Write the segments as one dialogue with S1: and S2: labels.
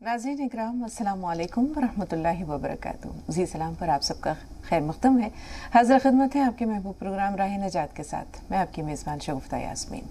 S1: नाज़रीन इकराम अस्सलाम वालेकुम वरहमतुल्लाहि वबरकातुहू। जी सलाम पर आप सबका खैर मक़दम है। हाज़िर खिदमत है आपके महबूब प्रोग्राम राह नजात के साथ। मैं आपकी मेज़बान शगुफ्ता यास्मीन,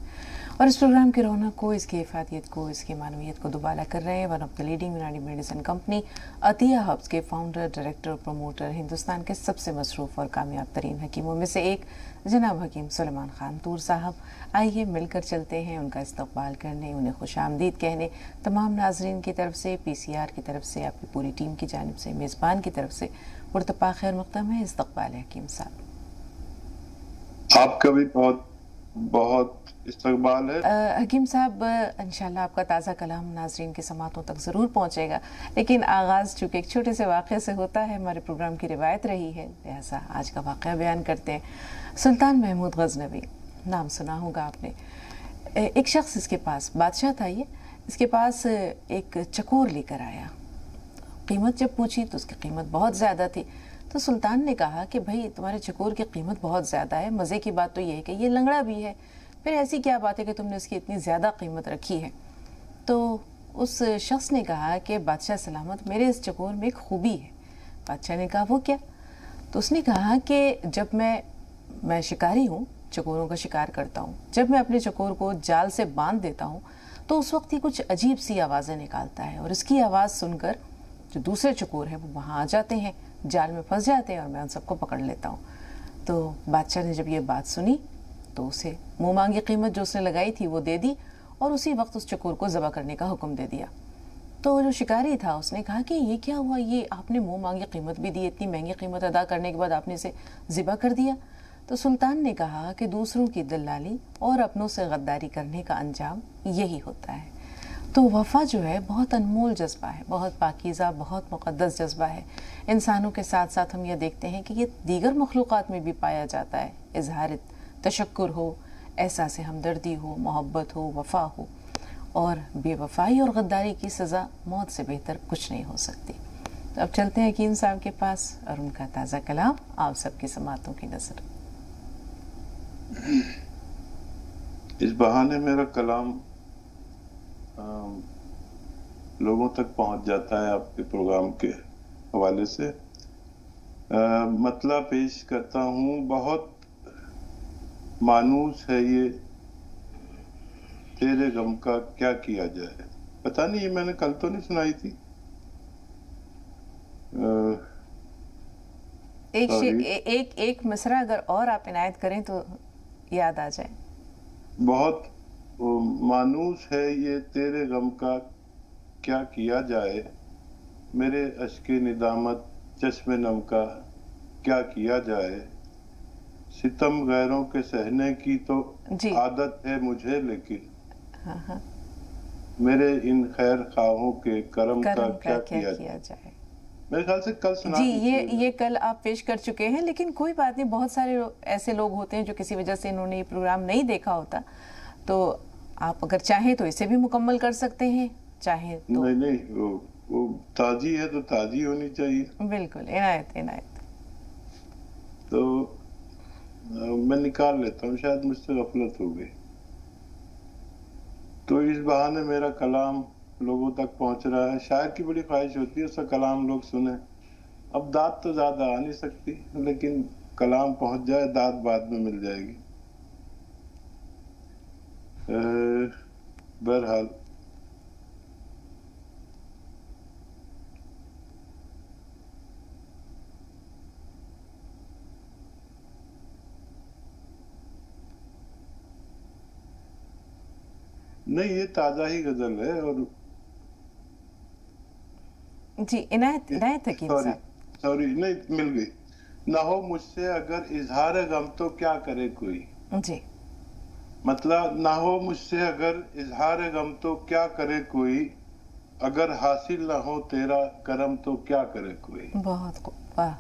S1: और इस प्रोग्राम की रौनक को, इसकी इफ़ादियत को, इसकी मानवियत को दुबाला कर रहे हैं वन ऑफ द लीडिंग यूनानी मेडिसिन कंपनी अतिया हब्स के फाउंडर, डायरेक्टर और प्रमोटर, हिंदुस्तान के सबसे मसरूफ़ और कामयाब तरीन हकीमों में से एक जनाब हकीम सुलेमान खान तूर साहब। आइए मिलकर चलते हैं उनका इस्तक़बाल करने, उन्हें खुश आमदीद कहने। तमाम नाज़रीन की तरफ से, PCR की तरफ से, आपकी पूरी टीम की जानिब से, मेज़बान की तरफ से पुरतपा खैर मक़दम है। इस्तक़बाल है हकीम साहब।
S2: आपका भी बहुत बहुत इस्तक़बाल है
S1: हकीम साहब। इंशाल्लाह आपका ताज़ा कलाम नाज़रीन की समातों तक ज़रूर पहुँचेगा, लेकिन आगाज़ चूँकि एक छोटे से वाक़े से होता है, हमारे प्रोग्राम की रिवायत रही है, लिहाजा आज का वाक़या बयान करते हैं। सुल्तान महमूद गज़नवी, नाम सुना होगा आपने। एक शख्स इसके पास, बादशाह था ये, इसके पास एक चकोर लेकर आया। कीमत जब पूछी तो उसकी कीमत बहुत ज़्यादा थी। तो सुल्तान ने कहा कि भाई तुम्हारे चकोर की कीमत बहुत ज़्यादा है, मज़े की बात तो ये है कि ये लंगड़ा भी है, फिर ऐसी क्या बात है कि तुमने उसकी इतनी ज़्यादा कीमत रखी है। तो उस शख्स ने कहा कि बादशाह सलामत, मेरे इस चकोर में एक खूबी है। बादशाह ने कहा वो क्या? तो उसने कहा कि जब मैं शिकारी हूँ, चकोरों का शिकार करता हूँ, जब मैं अपने चकोर को जाल से बांध देता हूँ तो उस वक्त ही कुछ अजीब सी आवाज़ें निकालता है, और इसकी आवाज़ सुनकर जो दूसरे चकोर हैं वो वहाँ आ जाते हैं, जाल में फंस जाते हैं, और मैं उन सबको पकड़ लेता हूँ। तो बादशाह ने जब ये बात सुनी तो उसे मुँह मांगी कीमत जो उसने लगाई थी वो दे दी, और उसी वक्त उस चकोर को ज़बह करने का हुक्म दे दिया। तो जो शिकारी था उसने कहा कि ये क्या हुआ, ये आपने मुँह मांगी कीमत भी दी, इतनी महंगी कीमत अदा करने के बाद आपने इसे ज़िबा कर दिया। तो सुल्तान ने कहा कि दूसरों की दलाली और अपनों से गद्दारी करने का अंजाम यही होता है। तो वफ़ा जो है बहुत अनमोल जज्बा है, बहुत पाकीज़ा, बहुत मुक़द्दस जज्बा है। इंसानों के साथ साथ हम यह देखते हैं कि ये दीगर मखलूक़ात में भी पाया जाता है। इज़हार तशक्कुर हो, एहसास हमदर्दी हो, मोहब्बत हो, वफ़ा हो, और बेवफ़ाई और गद्दारी की सज़ा मौत से बेहतर कुछ नहीं हो सकती। तो अब चलते हैं हकीम साहब के पास और उनका ताज़ा कलाम आप सबकी समातों की नज़र।
S2: इस बहाने मेरा कलाम लोगों तक पहुंच जाता है आपके प्रोग्राम के हवाले से। मतला पेश करता हूँ। बहुत मानूस है ये तेरे गम का क्या किया जाए। पता नहीं, ये मैंने कल तो नहीं सुनाई थी।
S1: एक मिसरा अगर और आप इनायत करें तो याद आ जाए।
S2: बहुत मानूस है ये तेरे गम का क्या किया जाए, मेरे अश्के निदामत चश्मे नम का क्या किया जाए। सितम गैरों के सहने की तो आदत है मुझे, लेकिन मेरे इन खैर खाहों के करम का क्या किया जाए। मेरे ख्याल से कल सुना
S1: जी, ये कल आप पेश कर चुके हैं, लेकिन कोई बात नहीं। बहुत सारे ऐसे लोग होते हैं जो किसी वजह से इन्होंने ये प्रोग्राम नहीं देखा होता, तो आप अगर चाहें तो इसे भी मुकम्मल कर सकते हैं, चाहे तो।
S2: नहीं, वो ताजी है तो ताजी होनी चाहिए।
S1: बिल्कुल, इनायत इनायत।
S2: तो मैं निकाल लेता हूँ, शायद मुझसे गफलत हो गई। तो इस बहाने मेरा कलाम लोगों तक पहुंच रहा है। शायर की बड़ी ख्वाहिश होती है उसका कलाम लोग सुने। अब दाद तो ज्यादा आ नहीं सकती, लेकिन कलाम पहुंच जाए, दाद बाद में मिल जाएगी। बहरहाल नहीं, ये ताजा ही गजल है। और
S1: जी, इनायत हकीम साहब।
S2: सॉरी, नहीं मिल गई। ना हो मुझसे अगर इजहार गम तो क्या करे कोई।
S1: जी,
S2: मतलब ना हो मुझसे अगर इजहार गम तो क्या करे कोई, अगर हासिल ना हो तेरा करम तो क्या करे कोई।
S1: बहुत वाह।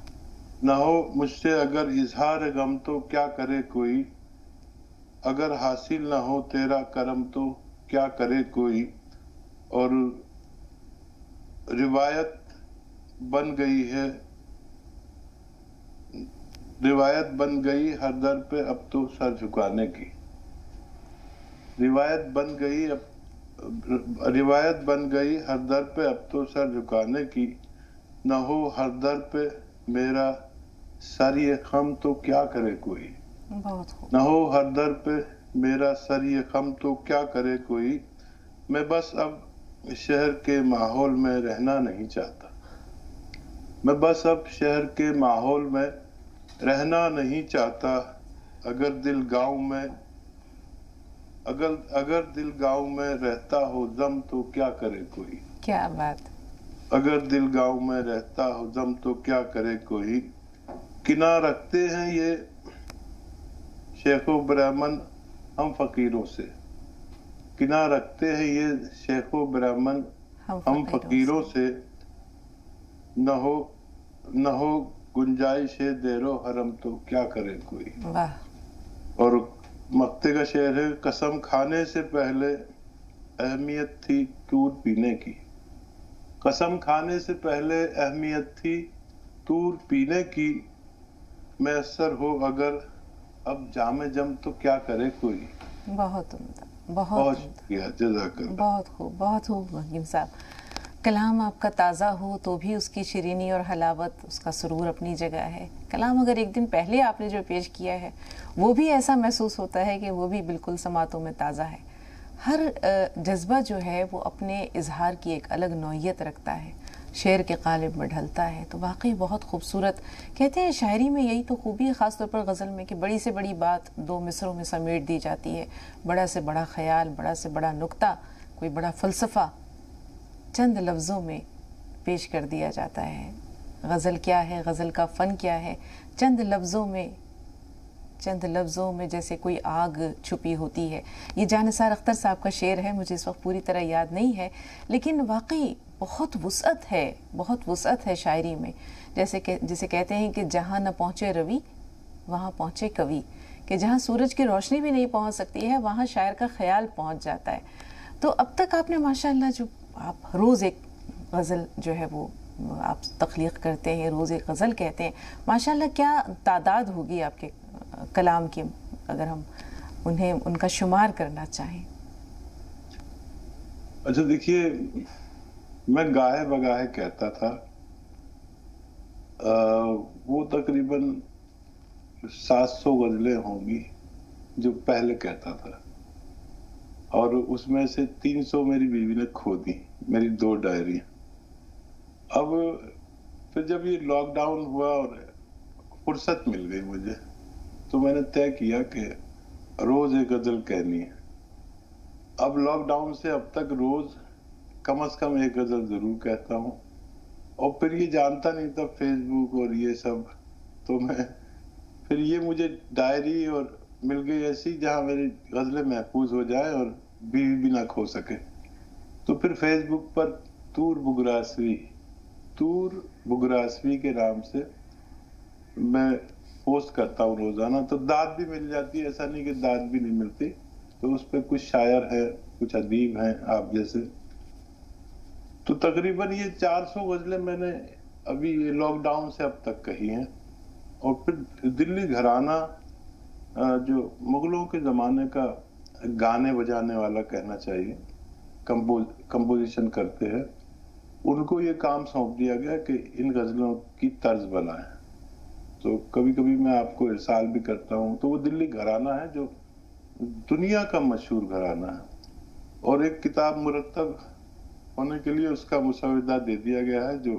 S2: ना हो मुझसे अगर इजहार गम तो क्या करे कोई, अगर हासिल ना हो तेरा करम तो क्या करे कोई। और रिवायत बन गई हर दर पे अब तो सर झुकाने की। रिवायत बन गई अब रिवायत बन गई हर दर पे अब तो सर झुकाने की, न हो हर दर पे मेरा सर ये खम तो क्या करे कोई।
S1: बहुत खूब।
S2: न हो हर दर पे मेरा सर ये खम तो क्या करे कोई, मैं बस अब शहर के माहौल में रहना नहीं चाहता। मैं बस अब शहर के माहौल में रहना नहीं चाहता। अगर दिल गांव में अगर दिल गांव में रहता हो दम तो क्या करे कोई।
S1: क्या बात।
S2: अगर दिल गांव में रहता हो दम तो क्या करे कोई। किना रखते हैं ये शेखो ब्राह्मण हम फकीरों से। किना रखते हैं ये शेखो ब्राह्मण हम फकीरों से। न हो गुंजाइश देरो हरम तो क्या करे कोई।
S1: वाह।
S2: और मक्ते का शेर है, कसम खाने से पहले अहमियत थी तूर पीने की। कसम खाने से पहले अहमियत थी तूर पीने की। मैसर हो अगर अब जामे जम तो क्या करे कोई।
S1: बहुत उम्दा, बहुत
S2: शुक्रिया, जज़ाकल्लाह।
S1: बहुत खूब, बहुत खूब हकीम साहब। कलाम आपका ताज़ा हो तो भी उसकी शिरीनी और हलावत, उसका सुरूर अपनी जगह है। कलाम अगर एक दिन पहले आपने जो पेश किया है वो भी ऐसा महसूस होता है कि वो भी बिल्कुल समातों में ताज़ा है। हर जज्बा जो है वो अपने इजहार की एक अलग नौइयत रखता है, शेर के कालिब में ढलता है। तो वाकई बहुत खूबसूरत। कहते हैं शायरी में यही तो खूबी है, ख़ास तौर पर गज़ल में, कि बड़ी से बड़ी बात दो मिसरों में समेट दी जाती है। बड़ा से बड़ा ख्याल, बड़ा से बड़ा नुक्ता, कोई बड़ा फ़लसफ़ा चंद लफ्ज़ों में पेश कर दिया जाता है। गज़ल क्या है, गज़ल का फ़न क्या है, चंद लफ्ज़ों में जैसे कोई आग छुपी होती है। ये जानिसार अख्तर साहब का शेर है, मुझे इस वक्त पूरी तरह याद नहीं है, लेकिन वाकई बहुत वुसअत है शायरी में। जैसे कहते हैं कि जहाँ न पहुँचे रवि वहाँ पहुँचे कवि, कि जहाँ सूरज की रोशनी भी नहीं पहुँच सकती है वहाँ शायर का ख्याल पहुँच जाता है। तो अब तक आपने माशाअल्लाह, जो आप रोज़ एक गज़ल जो है वो आप तख्लीक़ करते हैं, रोज़ एक गज़ल कहते हैं, माशाअल्लाह क्या तादाद होगी आपके कलाम की, अगर हम उनका शुमार करना चाहें।
S2: अच्छा देखिए, मैं गाहे बगाहे कहता था, वो तकरीबन 700 गज़लें होंगी जो पहले कहता था, और उसमें से 300 मेरी बीवी ने खो दी, मेरी 2 डायरी। अब फिर जब ये लॉकडाउन हुआ और फुर्सत मिल गई मुझे, तो मैंने तय किया कि रोज एक गजल कहनी है। अब लॉकडाउन से अब तक रोज कम से कम एक गजल जरूर कहता हूँ। और फिर ये जानता नहीं था फेसबुक और ये सब, तो मैं फिर ये मुझे डायरी और मिल गई ऐसी जहां मेरी गजलें महफूज हो जाए और बीवी भी ना खो सके। तो फिर फेसबुक पर तूर बुगरासवी के नाम से मैं पोस्ट करता हूँ रोजाना। तो दाद भी मिल जाती है, ऐसा नहीं कि दाद भी नहीं मिलती। तो उस पर कुछ शायर है, कुछ अदीब हैं आप जैसे। तो तकरीबन ये 400 गजलें मैंने अभी ये लॉकडाउन से अब तक कही हैं। और फिर दिल्ली घराना, जो मुगलों के जमाने का गाने बजाने वाला कहना चाहिए, कंपोजिशन करते हैं, उनको ये काम सौंप दिया गया कि इन गजलों की तर्ज बनाएं। तो कभी कभी मैं आपको इरसाल भी करता हूँ। तो वो दिल्ली घराना है जो दुनिया का मशहूर घराना है, और एक किताब मुरतब होने के लिए उसका मुसविदा दे दिया गया है, जो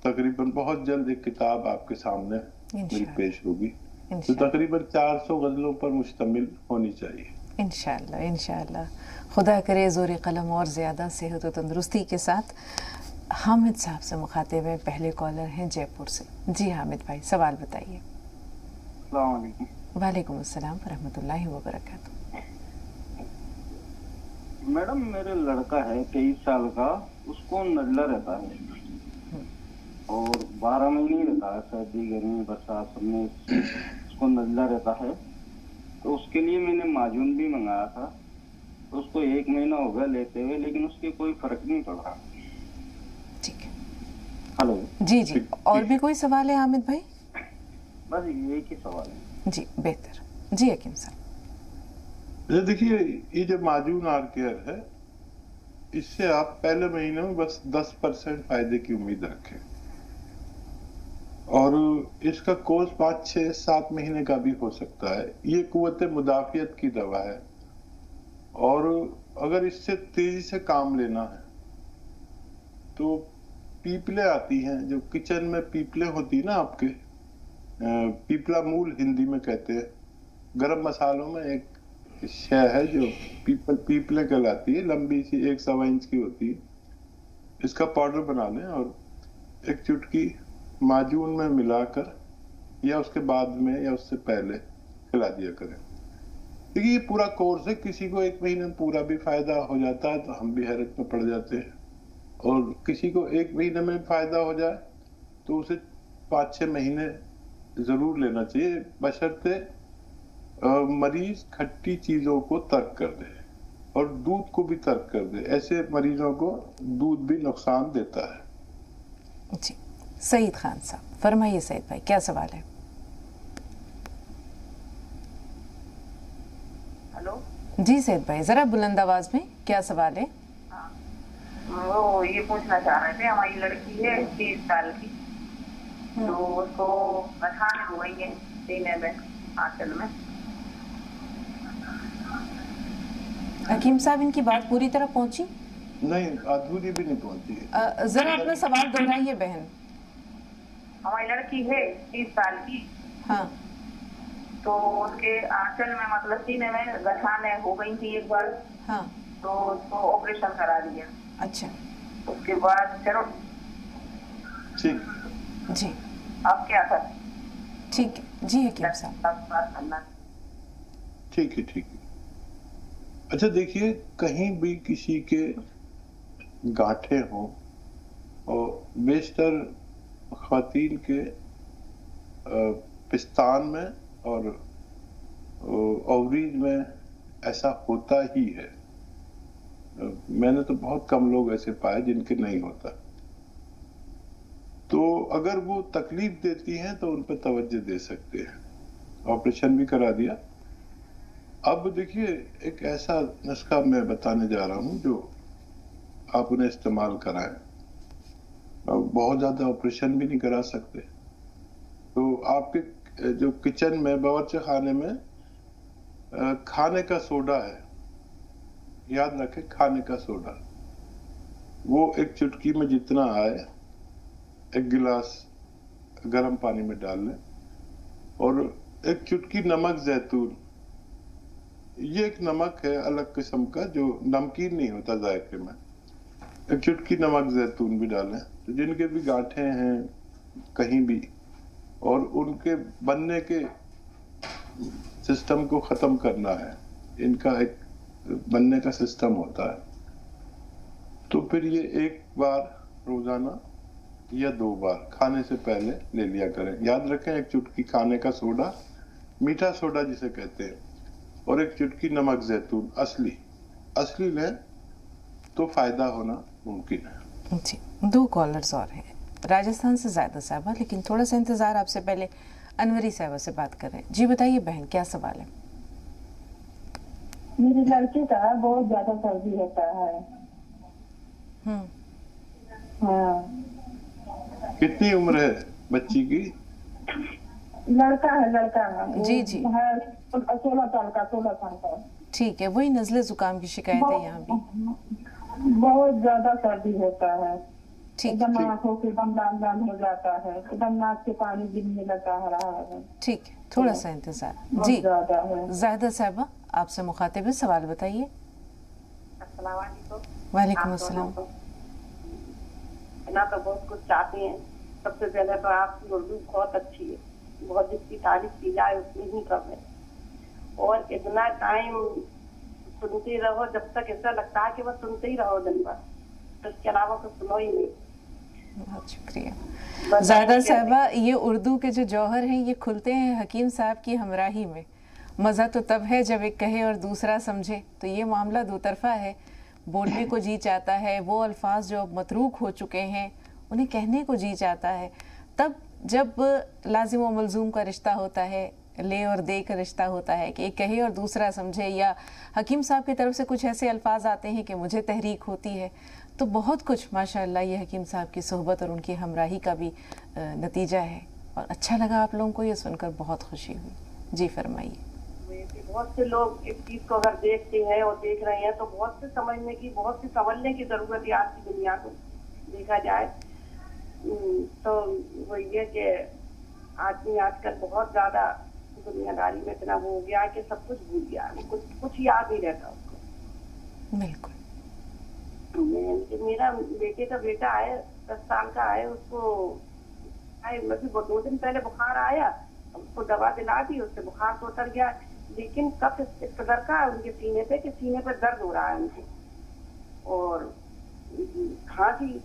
S2: तकरीबन बहुत जल्द एक किताब आपके सामने मेरी पेश होगी, तो तकरीबन 400 गजलों पर मुश्तमिल होनी चाहिए।
S1: इंशाअल्लाह, इंशाअल्लाह। खुदा करे ज़ोर कलम और ज़्यादा सेहत व तंदुरुस्ती के साथ। हामिद साहब से मुखातिब है, पहले कॉलर हैं जयपुर से। जी हामिद भाई, सवाल बताइए।
S3: अस्सलाम वालेकुम।
S1: वालेकुम अस्सलाम व रहमतुल्लाहि व बरकातुहू।
S3: मैडम, मेरे लड़का है 23 साल का, उसको नजला रहता है और 12 महीने रहता है, सर्दी गर्मी बरसात सब में उसको नजला रहता है। तो उसके लिए मैंने माजून भी मंगाया था, तो उसको 1 महीना हो गया लेते हुए, लेकिन उसके कोई फर्क नहीं पड़ रहा।
S1: ठीक है।
S3: हेलो।
S1: जी जी, और भी कोई सवाल है हामिद भाई?
S3: बस एक ही सवाल है।
S1: जी बेहतर। जी हकीम साहब।
S2: देखिए, ये जो माजून आर केयर है, इससे आप पहले महीने में बस 10% फायदे की उम्मीद रखें, और इसका कोर्स 5, 6, 7 महीने का भी हो सकता है। ये कुव्वत मुदाफियत की दवा है, और अगर इससे तेजी से काम लेना है तो पीपले आती हैं, जो किचन में पीपले होती है ना आपके, पीपला मूल हिंदी में कहते हैं। गरम मसालों में एक शय है जो पीपले कहलाती है, लंबी सी 1 इंच की होती है। इसका पाउडर बना लें और एक चुटकी माजून में मिलाकर या उसके बाद में या उससे पहले खिला दिया करें। देखिए, ये पूरा कोर्स है, किसी को 1 महीने में पूरा भी फायदा हो जाता है तो हम भी हैरत में पड़ जाते हैं, और किसी को 1 महीने में फायदा हो जाए तो उसे 5-6 महीने जरूर लेना चाहिए, बशर्ते मरीज खट्टी चीजों को तर्क कर दे और दूध को भी तर्क कर दे। ऐसे मरीजों को दूध भी नुकसान देता है।
S1: जी, सईद खान साहब फरमाइए। सईद भाई, क्या सवाल है?
S4: हेलो
S1: जी सईद भाई, जरा बुलंद आवाज में, क्या सवाल है?
S4: हाँ, वो ये पूछना चाह रहे थे, हमारी लड़की है 30 साल की, तो उसको गठान हो गई है सीने में, आंचल में।
S1: हकीम साहब, इनकी बात पूरी तरह पहुंची?
S2: नहीं, अधूरी भी नहीं पहुंची।
S1: जरा अपना सवाल दोहराइए बहन।
S4: हमारी लड़की है 30 साल की,
S1: हाँ,
S4: तो उसके आंचल में मतलब सीने में गठान हो गई थी एक बार,
S1: हाँ,
S4: तो उसको ऑपरेशन करा दिया।
S1: अच्छा,
S4: उसके बाद चलो
S2: ठीक,
S1: जी,
S4: अब क्या कर?
S1: ठीक है जी हकीम साहब।
S4: बात करना।
S2: ठीक है, ठीक है। अच्छा, देखिए, कहीं भी किसी के गांठे हों, और बेशतर ख्वातीन के पिस्तान में और ओवरीज में ऐसा होता ही है। मैंने तो बहुत कम लोग ऐसे पाए जिनके नहीं होता। तो अगर वो तकलीफ देती हैं तो उन पर तवज्जो दे सकते हैं। ऑपरेशन भी करा दिया। अब देखिए, एक ऐसा नुस्खा मैं बताने जा रहा हूं जो आप उन्हें इस्तेमाल कराएं। बहुत ज्यादा ऑपरेशन भी नहीं करा सकते, तो आपके जो किचन में, बावर्ची खाने में खाने का सोडा है, याद रखें, खाने का सोडा, वो एक चुटकी में जितना आए 1 गिलास गर्म पानी में डाल लें, और एक चुटकी नमक जैतून, ये एक नमक है अलग किस्म का जो नमकीन नहीं होता जायके में, एक चुटकी नमक जैतून भी डालें। तो जिनके भी गांठे हैं कहीं भी और उनके बनने के सिस्टम को खत्म करना है, इनका एक बनने का सिस्टम होता है, तो फिर ये 1 बार रोजाना या 2 बार खाने से पहले ले लिया करें। याद रखें, एक चुटकी खाने का सोडा, मीठा सोडा जिसे कहते हैं, और एक चुटकी नमक जैतून असली लें तो फायदा होना मुमकिन है।
S1: जी, 2 कॉलर्स और हैं, राजस्थान से ज़ायदा साहबा, लेकिन थोड़ा सा इंतजार, आपसे पहले अनवरी साहबा से बात कर रहे हैं। जी बताइए बहन, क्या सवाल है?
S5: मेरी लड़की का बहुत ज्यादा सर्दी होता है। हाँ।
S2: कितनी उम्र है बच्ची की?
S5: लड़का है।
S1: जी जी,
S5: 16 साल का।
S1: ठीक है, वही नज़ले जुकाम की शिकायत है यहाँ भी।
S5: बहुत ज्यादा सर्दी होता है,
S1: ठीक,
S5: एकदम आंखों के एकदम लाल हो जाता है, एकदम नाक से पानी गिरने लगा रहा है।
S1: ठीक है, थोड़ा सा इंतजार। जी ज़ाहिदा साहबा, आपसे मुखातिब है, सवाल बताइए।
S4: अस्सलाम वालेकुम।
S1: वालेकुम अस्सलाम।
S4: ना तो बहुत कुछ चाहते हैं। सबसे पहले तो आपकी उर्दू बहुत अच्छी है, बहुत जितनी तारीफ की जाए उतनी ही कम है, और इतना टाइम सुनते रहो जब तक ऐसा लगता है कि बस सुनते ही रहो दिन भर, तो इसके अलावा कुछ सुनो ही नहीं।
S1: बहुत शुक्रिया ज़ाहिदा साहबा। ये उर्दू के जो जौहर हैं ये खुलते हैं हकीम साहब की हमराही में। मज़ा तो तब है जब एक कहे और दूसरा समझे, तो ये मामला दो तरफा है। बोलने को जी चाहता है, वो अल्फाज जो अब मतरूक हो चुके हैं उन्हें कहने को जी चाहता है। तब जब लाजिम व मलजूम का रिश्ता होता है, لے اور دے کا رشتہ ہوتا ہے کہ ایک کہے اور دوسرا سمجھے، یا حکیم صاحب کی طرف سے کچھ ایسے الفاظ آتے ہیں کہ مجھے تحریک ہوتی ہے. تو بہت کچھ ماشاءاللہ یہ حکیم صاحب کی صحبت اور ان کی ہمراہی کا بھی نتیجہ ہے، اور اچھا لگا آپ لوگوں کو یہ سن کر، بہت خوشی ہوئی. جی فرمائیے.
S4: بہت سے لوگ اس چیز کو اگر دیکھتے ہیں اور دیکھ رہے ہیں تو بہت سے سمجھنے کی، بہت سی سمجھنے کی ضرورت ہے آج کی دنیا کو دیکھا جائے تو وہ یہ کہ آدمی آج کل بہت زیادہ دنیا داری میں اتنا وہ ہو گیا ہے کہ سب کچھ بھول گیا ہے، کچھ یاد نہیں رہتا اس کو.
S1: بالکل.
S4: میرا بیٹے کا بیٹا ہے 10 سال کا ہے، اس کو مطلب 2 دن پہلے بخار آیا، اس کو دوا دلا دی، اس سے بخار تو اتر گیا، لیکن کف اس قدر کا ہے ان کے سینے پہ کہ سینے پہ درد ہو رہا ہے ان کو، اور کھانسی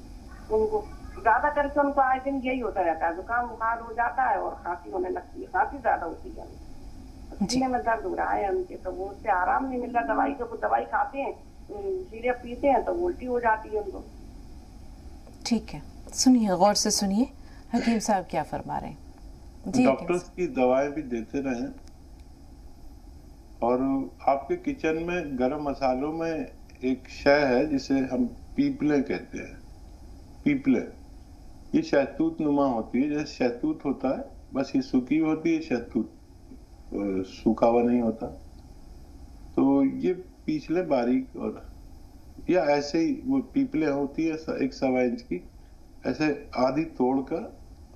S4: ان کو زیادہ کر کے ان کو آئے دن یہی ہوتا رہتا ہے، زکام بخار ہو جاتا ہے اور کھانسی ہونے لگتی ہے، کھانسی زیادہ ہوتی ہے، سینے میں درد ہو رہا ہے ان کے، تو وہ اس سے آرام نہیں مل رہا. دوائی کو دوائی کھاتے ہیں، سیرپ پیتے ہیں تو الٹی ہو جاتی ہے ان کو.
S1: ٹھیک ہے، سنیے، غور سے سنیے حکیم صاحب کیا فرما رہے ہیں. جی
S2: ڈاکٹرز کی دوائیں بھی دیتے رہیں، اور آپ کے کچن میں گرم مسالوں میں ایک شے ہے جسے ہم پیپلے کہتے ہیں. پیپلے یہ شہتوت نما ہوتی ہے، جیسے شہتوت ہوتا ہے بس یہ سوکھی ہوتی ہے، شہتوت سوکھا ہوا نہیں ہوتا. تو یہ پیچھلے باریک، اور یا ایسے ہی وہ پیپلے ہوتی ہے 1 سوا انچ کی، ایسے آدھی توڑ کر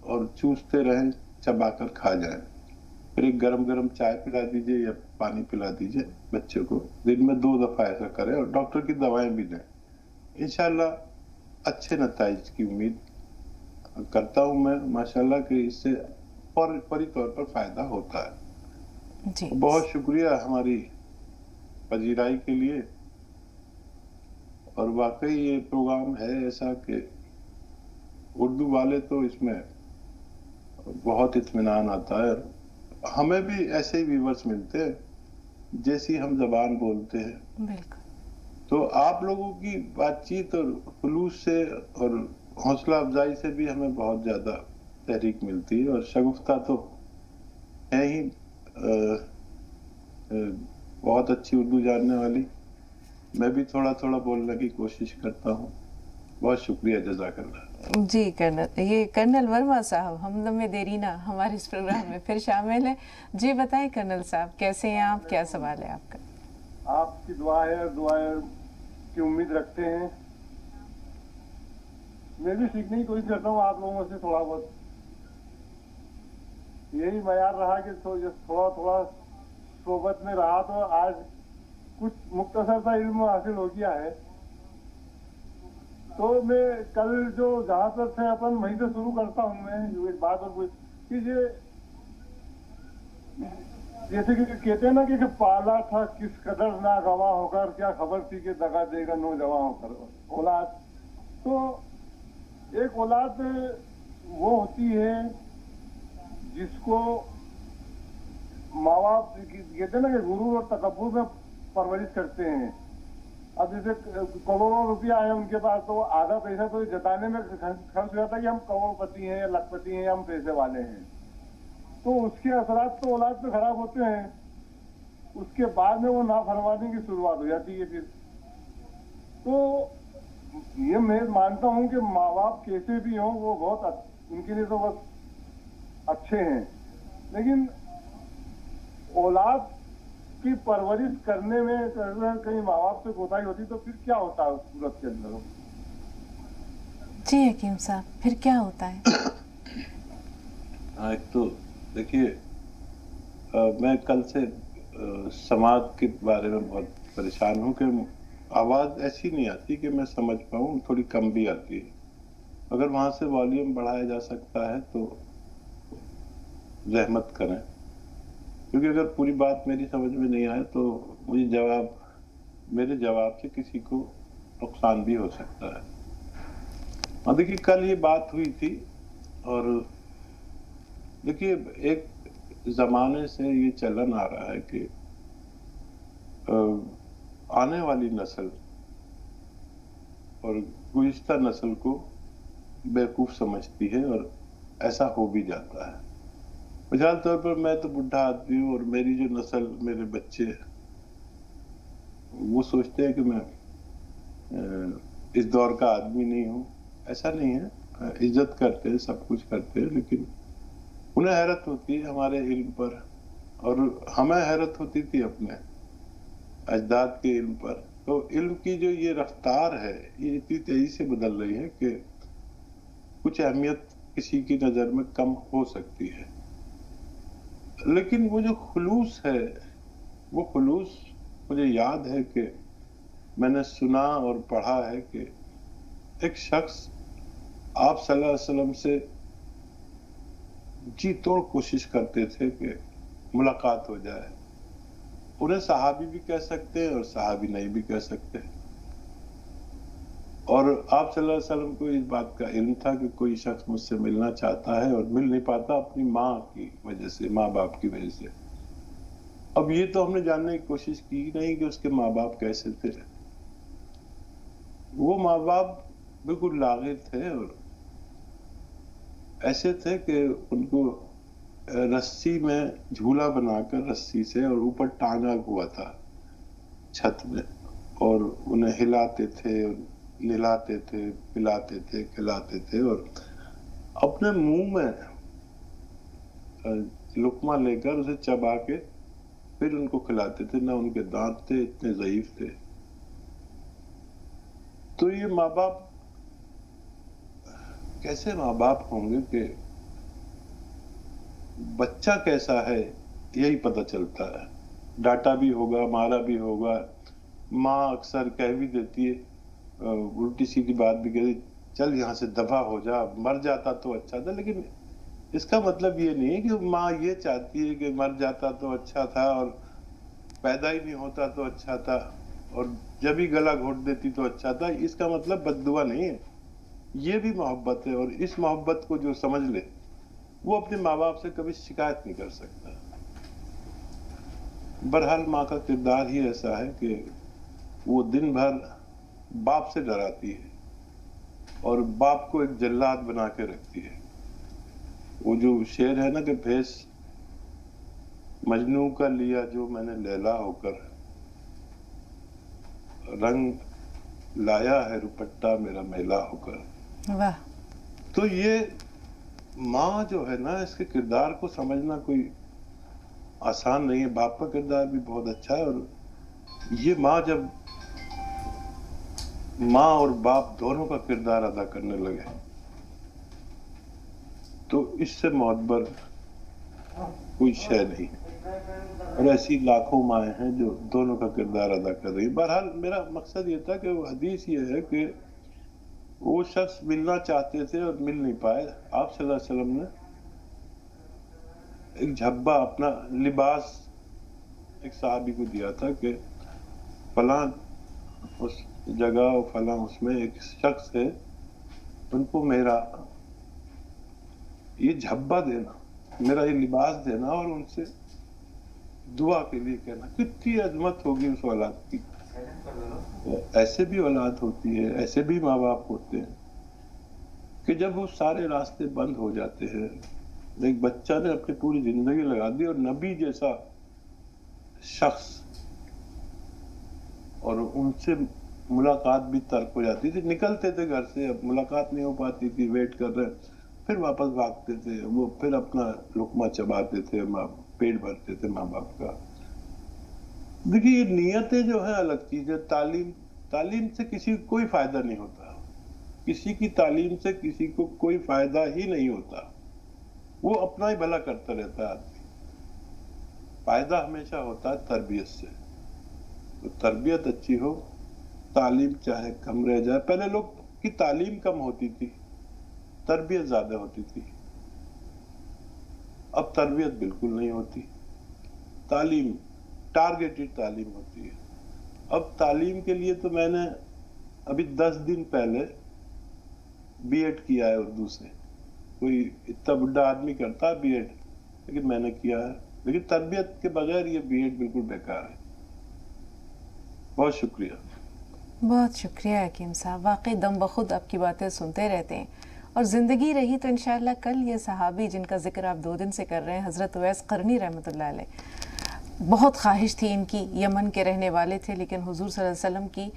S2: اور چوستے رہیں، چبا کر کھا جائیں. پھر ایک گرم گرم چائے پلا دیجئے یا پانی پلا دیجئے بچوں کو. دن میں 2 دفعہ ایسا کریں، اور ڈاکٹر کی دوائیں بھی لیں. انشاءاللہ اچھے نتائج کی امید کرتا ہوں میں ماشاءاللہ کہ اس سے فوری طور پر فائدہ ہوتا ہے.
S1: جی
S2: بہت شکریہ ہماری پذیرائی کے لیے. اور واقعی یہ پروگرام ہے ایسا کہ اردو والے تو اس میں بہت اطمینان آتا ہے. ہمیں بھی ایسے ہی ویورز ملتے ہیں جیسی ہم زبان بولتے ہیں.
S1: بالکل.
S2: تو آپ لوگوں کی بات چیت اور خلوص سے اور حوصلہ افزائی سے بھی ہمیں بہت زیادہ تحریک ملتی ہے. اور شگفتہ تو ہے ہی بہت اچھی اردو جاننے والی. میں بھی تھوڑا تھوڑا بولنے کی کوشش کرتا ہوں. بہت شکریہ، جزاک اللہ.
S1: جی کرنل، یہ کرنل ورما صاحب ہم میں دیرینہ ہمارے اس پروگرام میں پھر شامل ہیں. جی بتائیں کرنل صاحب، کیسے ہیں آپ؟ کیا سوال ہے آپ کا؟
S6: آپ کی دعائیں کی امید رکھتے ہیں. میں بھی سیکھنے کی کوشش کرتا ہوں آپ لوگوں سے تھوڑا بہت. یہی معیار رہا کہ تھوڑا تھوڑا صحبت میں رہا تو آج کچھ مختصر سا علم حاصل ہو گیا ہے. تو میں کل جو جہاں تک تھے اپن وہیں سے شروع کرتا ہوں. میں ایک بات اور کہ جیسے کہ کہتے ہیں نا کہ پالا تھا کس قدر ناگواں ہو کر، کیا خبر تھی کہ دگا دے گا نوجوان ہو کر. اولاد تو ایک اولاد وہ ہوتی ہے جس کو ماں باپ کہتے ہیں نا کہ غرور اور تکبر میں پرورش کرتے ہیں. اب جیسے کروڑوں روپیہ ہے ان کے پاس تو آدھا پیسہ تو جتانے میں خرچ ہو جاتا ہے کہ ہم کروڑ پتی ہیں یا لاکھ پتی ہیں یا ہم پیسے والے ہیں. تو اس کے اثرات تو اولاد پہ خراب ہوتے ہیں. اس کے بعد میں وہ نافرمانی کی شروعات ہو جاتی ہے. پھر تو یہ میں مانتا ہوں کہ ماں باپ کیسے بھی ہوں وہ بہت ان کے لیے تو بس اچھے ہیں، لیکن اولاد کی پرورش کرنے میں کہیں ماں باپ سے کوتاہی ہوتی تو پھر کیا ہوتا ہے اس صورت کے اندر؟
S1: جی حکیم صاحب پھر کیا ہوتا ہے؟
S2: ایک تو دیکھیے، میں کل سے سماعت کے بارے میں بہت پریشان ہوں کہ آواز ایسی نہیں آتی کہ میں سمجھ پاؤں، تھوڑی کم بھی آتی ہے. اگر وہاں سے والیوم بڑھایا جا سکتا ہے تو زحمت کریں، کیونکہ اگر پوری بات میری سمجھ میں نہیں آئے تو مجھے میرے جواب سے کسی کو نقصان بھی ہو سکتا ہے. اور دیکھیے کل یہ بات ہوئی تھی، اور دیکھیے ایک زمانے سے یہ چلن آ رہا ہے کہ آنے والی نسل اور گزشتہ نسل کو بیوقوف سمجھتی ہے، اور ایسا ہو بھی جاتا ہے. مثال طور پر میں تو بڈھا آدمی ہوں، اور میری جو نسل، میرے بچے وہ سوچتے ہیں کہ میں اس دور کا آدمی نہیں ہوں. ایسا نہیں ہے، عزت کرتے ہیں، سب کچھ کرتے ہیں، لیکن انہیں حیرت ہوتی ہے ہمارے علم پر، اور ہمیں حیرت ہوتی تھی اپنے اجداد کے علم پر. تو علم کی جو یہ رفتار ہے یہ اتنی تیزی سے بدل رہی ہے کہ کچھ اہمیت کسی کی نظر میں کم ہو سکتی ہے، لیکن وہ جو خلوص ہے، وہ خلوص مجھے یاد ہے کہ میں نے سنا اور پڑھا ہے کہ ایک شخص آپ صلی اللہ علیہ وسلم سے جی توڑ کوشش کرتے تھے کہ ملاقات ہو جائے. انہیں صحابی بھی کہہ سکتے ہیں اور صحابی نہیں بھی کہہ سکتے. اور آپ صلی اللہ علیہ وسلم کو اس بات کا علم تھا کہ کوئی شخص مجھ سے ملنا چاہتا ہے اور مل نہیں پاتا اپنی ماں کی وجہ سے، ماں باپ کی وجہ سے. اب یہ تو ہم نے جاننے کی کوشش کی نہیں کہ اس کے ماں باپ کیسے تھے. وہ ماں باپ بالکل لاغر تھے، اور ایسے تھے کہ ان کو رسی میں جھولا بنا کر رسی سے اور اوپر ٹانگا ہوا تھا چھت میں، اور انہیں ہلاتے تھے، نہلاتے تھے، پلاتے تھے، کھلاتے تھے، اور اپنے منہ میں لقمہ لے کر اسے چبا کے پھر ان کو کھلاتے تھے. نہ ان کے دانت تھے، اتنے ضعیف تھے. تو یہ ماں باپ کیسے ماں باپ ہوں گے کہ بچہ کیسا ہے یہی پتہ چلتا ہے. ڈانٹا بھی ہوگا، مارا بھی ہوگا. ماں اکثر کہہ بھی دیتی ہے، الٹی سیدھی بات بھی کہتی، چل یہاں سے دفع ہو جا، مر جاتا تو اچھا تھا. لیکن اس کا مطلب یہ نہیں ہے کہ ماں یہ چاہتی ہے کہ مر جاتا تو اچھا تھا، اور پیدا ہی نہیں ہوتا تو اچھا تھا، اور جب ہی گلا گھونٹ دیتی تو اچھا تھا. اس کا مطلب بد دعا نہیں ہے، یہ بھی محبت ہے. اور اس محبت کو جو سمجھ لے وہ اپنے ماں باپ سے کبھی شکایت نہیں کر سکتا. بہرحال ماں کا کردار ہی ایسا ہے کہ وہ دن بھر باپ سے ڈراتی ہے اور باپ کو ایک جلاد بنا کے رکھتی ہے. وہ جو شعر ہے نا کہ بھیس مجنوں کا لیا جو میں نے لیلا ہو کر، رنگ لایا ہے روپٹہ میرا میلا ہو کر.
S1: واہ.
S2: تو یہ ماں جو ہے نا، اس کے کردار کو سمجھنا کوئی آسان نہیں ہے. باپ کا کردار بھی بہت اچھا ہے، اور یہ ماں جب ماں اور باپ دونوں کا کردار ادا کرنے لگے تو اس سے معتبر کوئی شے نہیں. اور ایسی لاکھوں مائیں ہیں جو دونوں کا کردار ادا کر رہی ہیں. بہرحال میرا مقصد یہ تھا کہ وہ حدیث یہ ہے کہ وہ شخص ملنا چاہتے تھے اور مل نہیں پائے. آپ صلی اللہ علیہ وسلم نے ایک جھبا، اپنا لباس ایک صحابی کو دیا تھا کہ فلاں اس جگہ اور فلاں اس میں ایک شخص ہے، ان کو میرا یہ جھبا دینا، میرا یہ لباس دینا، اور ان سے دعا کے لیے کہنا. کتنی عظمت ہوگی اس اولاد کی. ایسے بھی اولاد ہوتی ہے، ایسے بھی ماں باپ ہوتے ہیں کہ جب وہ سارے راستے بند ہو جاتے ہیں، ایک بچہ نے اپنی پوری زندگی لگا دی اور نبی جیسا شخص، اور ان سے ملاقات بھی ترک ہو جاتی تھی. نکلتے تھے گھر سے، اب ملاقات نہیں ہو پاتی تھی، ویٹ کر رہے، پھر واپس بھاگتے تھے. وہ پھر اپنا لقمہ چباتے تھے، پیٹ بھرتے تھے ماں باپ کا. دیکھیے یہ نیتیں جو ہیں الگ چیز ہے. تعلیم سے کسی کو کوئی فائدہ نہیں ہوتا. کسی کی تعلیم سے کسی کو کوئی فائدہ ہی نہیں ہوتا. وہ اپنا ہی بھلا کرتا رہتا ہے آدمی. فائدہ ہمیشہ ہوتا ہے تربیت سے. تو تربیت اچھی ہو، تعلیم چاہے کم رہ جائے. پہلے لوگ کی تعلیم کم ہوتی تھی، تربیت زیادہ ہوتی تھی. اب تربیت بالکل نہیں ہوتی، تعلیم ٹارگیٹڈ تعلیم ہوتی ہے. اب تعلیم کے لیے تو میں نے ابھی 10 دن پہلے بی ایڈ کیا ہے اردو سے. کوئی اتنا بڑھا آدمی کرتا ہے بی ایڈ، لیکن میں نے کیا ہے. لیکن تربیت کے بغیر یہ بی ایڈ بالکل بیکار ہے. بہت شکریہ.
S1: بہت شکریہ حکیم صاحب. واقعی دم بخود آپ کی باتیں سنتے رہتے ہیں اور زندگی رہی تو انشاءاللہ کل یہ صحابی جن کا ذکر آپ 2 دن سے کر رہے ہیں، حضرت اویس قرنی رحمۃ اللہ علیہ، بہت خواہش تھی ان کی، یمن کے رہنے والے تھے لیکن حضور صلی اللہ علیہ وسلم کی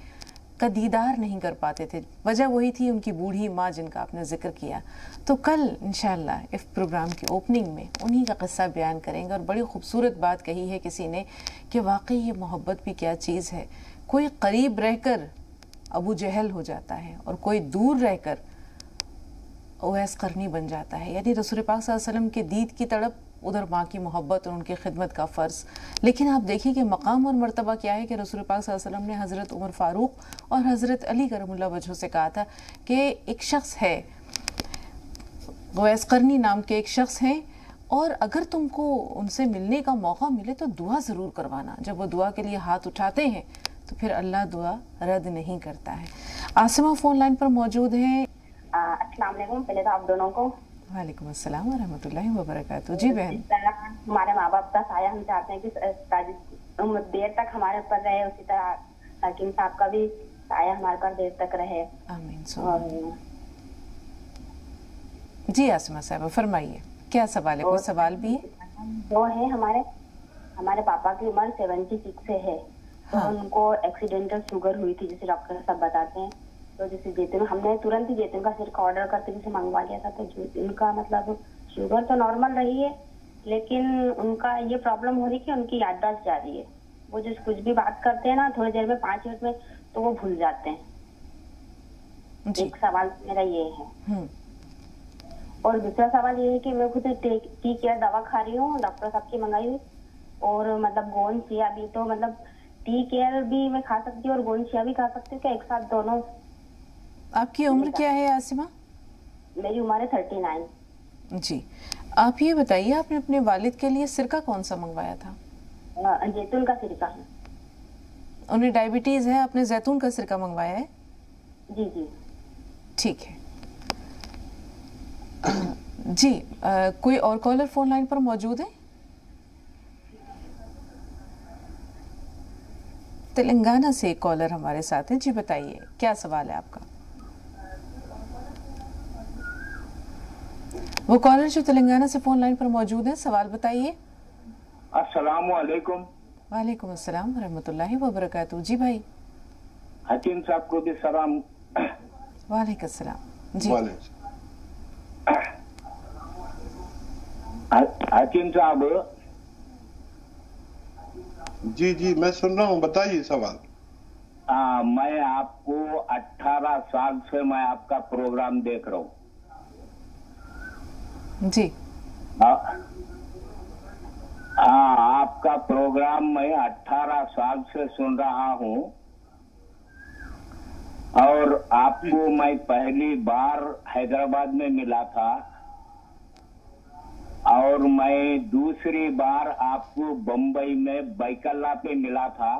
S1: کا دیدار نہیں کر پاتے تھے، وجہ وہی تھی ان کی بوڑھی ماں جن کا آپ نے ذکر کیا. تو کل انشاءاللہ اس پروگرام کی اوپننگ میں انہی کا قصہ بیان کریں گے. اور بڑی خوبصورت بات کہی ہے کسی نے کہ واقعی یہ محبت بھی کیا چیز ہے. کوئی قریب رہ کر ابو جہل ہو جاتا ہے اور کوئی دور رہ کر اویس قرنی بن جاتا ہے. یعنی رسول پاک صلی اللہ علیہ وسلم کے دید کی تڑپ، ادھر ماں کی محبت اور ان کی خدمت کا فرض. لیکن آپ دیکھیں کہ مقام اور مرتبہ کیا ہے کہ رسول پاک صلی اللہ علیہ وسلم نے حضرت عمر فاروق اور حضرت علی کرم اللہ وجہہ سے کہا تھا کہ ایک شخص ہے، اویس قرنی نام کے ایک شخص ہیں، اور اگر تم کو ان سے ملنے کا موقع ملے تو دعا ضرور کروانا. جب وہ دعا کے لیے ہاتھ اٹھاتے ہیں تو پھر اللہ دعا رد نہیں کرتا ہے. عاصمہ فون لائن پر موجود ہیں.
S7: السلام علیکم. پہلے تو آپ دونوں کو
S1: وعلیکم السلام ورحمۃ اللہ وبرکاتہ. جی بہن.
S7: ہمارے ماں باپ کا سایہ ہم چاہتے ہیں کہ دیر تک ہمارے اوپر رہے، اسی طرح حکیم صاحب کا بھی سایہ ہمارے پر دیر تک رہے.
S1: آمین. جی عاصمہ صاحبہ فرمائیے، کیا سوال ہے؟ کوئی سوال بھی ہے؟
S7: وہ ہے ہمارے پاپا کی عمر 76 سے ہے، تو ان کو ایکسیڈنٹل شوگر ہوئی تھی جسے ڈاکٹر سب بتاتے ہیں. تو جیسے جیتون ہم نے ترنت ہی جیتون کا سرکہ آرڈر کرتے جسے منگوا لیا تھا. تو ان کا مطلب شوگر تو نارمل رہی ہے لیکن ان کا یہ پرابلم ہو رہی ہے کہ ان کی یادداشت جا رہی ہے. وہ جو کچھ بھی بات کرتے ہیں نا تھوڑی دیر میں 5 منٹ میں تو وہ بھول جاتے ہیں. ایک سوال میرا یہ ہے. اور دوسرا سوال یہ ہے کہ میں خود ٹی کیئر دوا کھا رہی ہوں، ڈاکٹر صاحب کی منگائی ہوئی، اور مطلب گون سیا بھی. تو مطلب ٹی کیئر بھی میں کھا سکتی ہوں اور گون سیا بھی کھا سکتی ہوں کیا ایک ساتھ دونوں؟
S1: آپ کی عمر کیا ہے عاصمہ؟
S7: میری عمر ہے 39.
S1: جی آپ یہ بتائیے آپ نے اپنے والد کے لیے سرکہ کون سا منگوایا تھا؟
S7: زیتون کا سرکہ ہے.
S1: انہیں ڈائبٹیز ہے، آپ نے زیتون کا سرکہ منگوایا ہے؟
S7: جی جی
S1: ٹھیک ہے. جی کوئی اور کالر فون لائن پر موجود ہے؟ تلنگانہ سے ایک کالر ہمارے ساتھ ہیں. جی بتائیے کیا سوال ہے آپ کا؟ وہ کالر جو تلنگانہ سے فون لائن پر موجود ہیں، سوال بتائیے.
S8: السلام علیکم.
S1: وعلیکم السلام ورحمۃ اللہ وبرکاتہ. جی بھائی.
S8: حکیم صاحب کو بھی سلام.
S1: وعلیکم السلام. جی
S8: حکیم صاحب.
S2: جی میں سن رہا ہوں، بتائیے سوال.
S8: میں آپ کو 18 سال سے میں آپ کا پروگرام دیکھ رہا ہوں.
S1: جی
S8: آپ کا پروگرام میں 18 سال سے سن رہا ہوں، اور آپ کو میں پہلی بار حیدرآباد میں ملا تھا اور میں دوسری بار آپ کو بمبئی میں بیک اللہ پہ ملا تھا.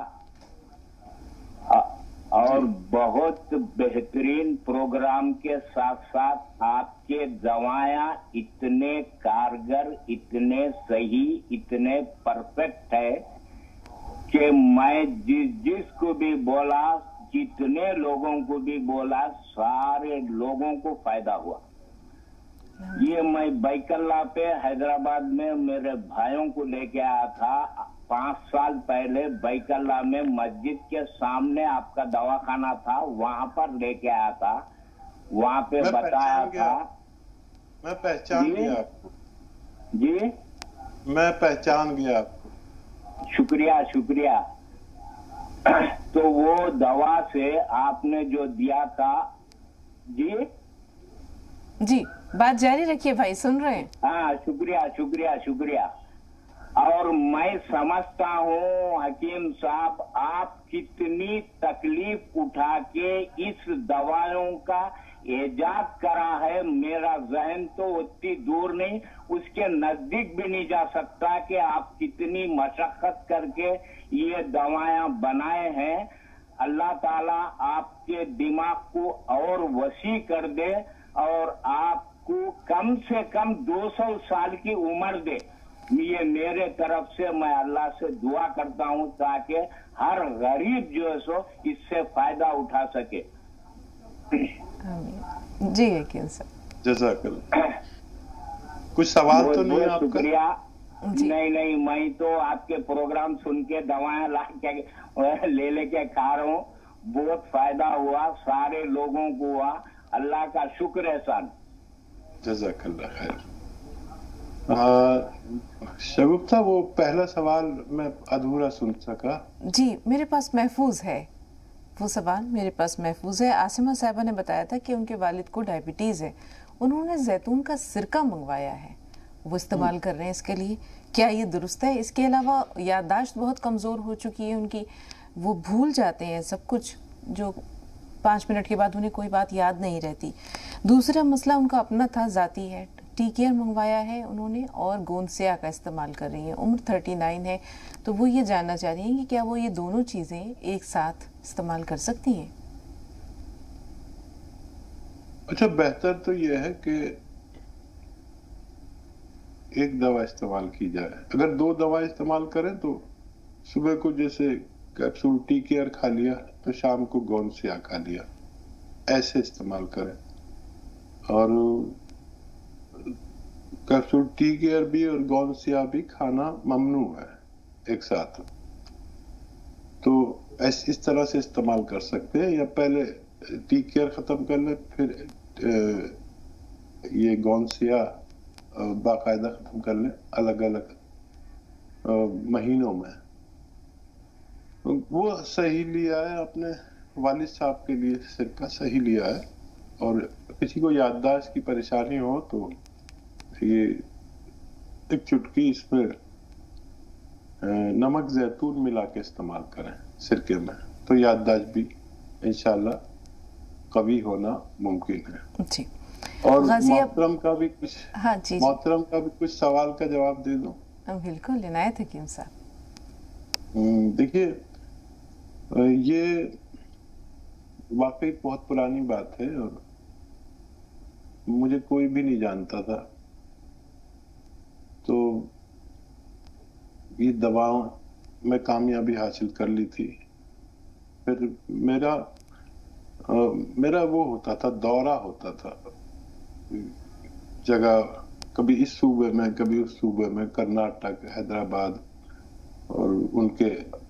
S8: اور بہت بہترین پروگرام کے ساتھ ساتھ آپ کے دوائیاں اتنے کارگر، اتنے صحیح، اتنے پرفیکٹ ہے کہ میں جس کو بھی بولا، جتنے لوگوں کو بھی بولا، سارے لوگوں کو فائدہ ہوا. یہ میں بیک اللہ پہ حیدرآباد میں میرے بھائیوں کو لے کے آیا تھا 5 سال پہلے. بیک اللہ میں مسجد کے سامنے آپ کا دواخانہ تھا، وہاں پر لے کے آیا تھا، وہاں پہ بتایا تھا.
S2: میں پہچان گیا آپ کو.
S8: جی
S2: میں پہچان گیا آپ کو.
S8: شکریہ. تو وہ دوا سے آپ نے جو دیا تھا.
S1: جی بات جاری رکھیے بھائی، سن رہے ہیں.
S8: ہاں شکریہ. اور میں سمجھتا ہوں حکیم صاحب آپ کتنی تکلیف اٹھا کے اس دوائیوں کا ایجاد کرا ہے. میرا ذہن تو اتنی دور نہیں، اس کے نزدیک بھی نہیں جا سکتا کہ آپ کتنی مشقت کر کے یہ دوائیاں بنائے ہیں. اللہ تعالیٰ آپ کے دماغ کو اور وسیع کر دے اور آپ کو کم سے کم 200 سال کی عمر دے. یہ میرے طرف سے میں اللہ سے دعا کرتا ہوں تاکہ ہر غریب جو ہے سو اس سے فائدہ اٹھا سکے.
S1: جی یقین صاحب.
S2: जज़ाकल्लाह। कुछ सवाल तो नहीं है आपका?
S8: शुक्रिया। नहीं, मैं तो आपके प्रोग्राम सुन के दवाएं ला के ले लेके खा रहा हूँ। बहुत फायदा हुआ, सारे लोगों को हुआ। अल्लाह का शुक्र है सन।
S2: जज़ाकल्लाह खैर। शगुफ्ता, वो पहला सवाल मैं अधूरा सुन सका।
S1: जी, मेरे पास महफूज है वो सवाल, मेरे पास महफूज है। आसिमा साहिबा ने बताया था कि उनके वालिद को डायबिटीज़ है, उन्होंने जैतून का सिरका मंगवाया है, वो इस्तेमाल कर रहे हैं इसके लिए, क्या ये दुरुस्त है? इसके अलावा याददाश्त बहुत कमज़ोर हो चुकी है उनकी, वो भूल जाते हैं सब कुछ, जो 5 मिनट के बाद उन्हें कोई बात याद नहीं रहती। दूसरा मसला उनका अपना था, ज़ाती है, टी केयर मंगवाया है उन्होंने और गोंदसिया का इस्तेमाल कर रही हैं, उम्र 39 है। तो वो ये जानना चाह रही हैं कि क्या वो ये दोनों चीज़ें एक साथ इस्तेमाल कर सकती हैं?
S2: अच्छा, बेहतर तो ये है कि एक दवा इस्तेमाल की जाए। अगर 2 दवा इस्तेमाल करें तो सुबह को जैसे कैप्सूल टी केयर खा लिया तो शाम को गोंदसिया खा लिया, ऐसे इस्तेमाल करें। और कैप्सूल टी केयर भी और गोंदसिया भी खाना ममनू है एक साथ, तो इस तरह से इस्तेमाल कर सकते हैं। या पहले टी केयर खत्म कर ले, फिर ये गोंदसिया बाकायदा खत्म कर ले अलग अलग महीनों में। वो सही लिया है अपने वालिद साहब के लिए, सिरका सही लिया है। और किसी को याददाश्त की परेशानी हो तो ये एक चुटकी इसमें नमक जैतून मिला के इस्तेमाल करें सिरके में, तो याददाश्त भी इंशाल्लाह कभी होना मुमकिन है।
S1: जी।
S2: और मोहतरम का भी कुछ,
S1: हाँ जी,
S2: मोहतरम का भी कुछ सवाल का जवाब दे दूं?
S1: बिल्कुल, इनायत हकीम साहब।
S2: देखिए, ये वाकई बहुत पुरानी बात है और मुझे कोई भी नहीं जानता था। तो ये दवाओं में कामयाबी हासिल कर ली थी। फिर मेरा वो होता था, दौरा होता था जगह, कभी इस सूबे में कभी उस सूबे में, कर्नाटक, हैदराबाद और उनके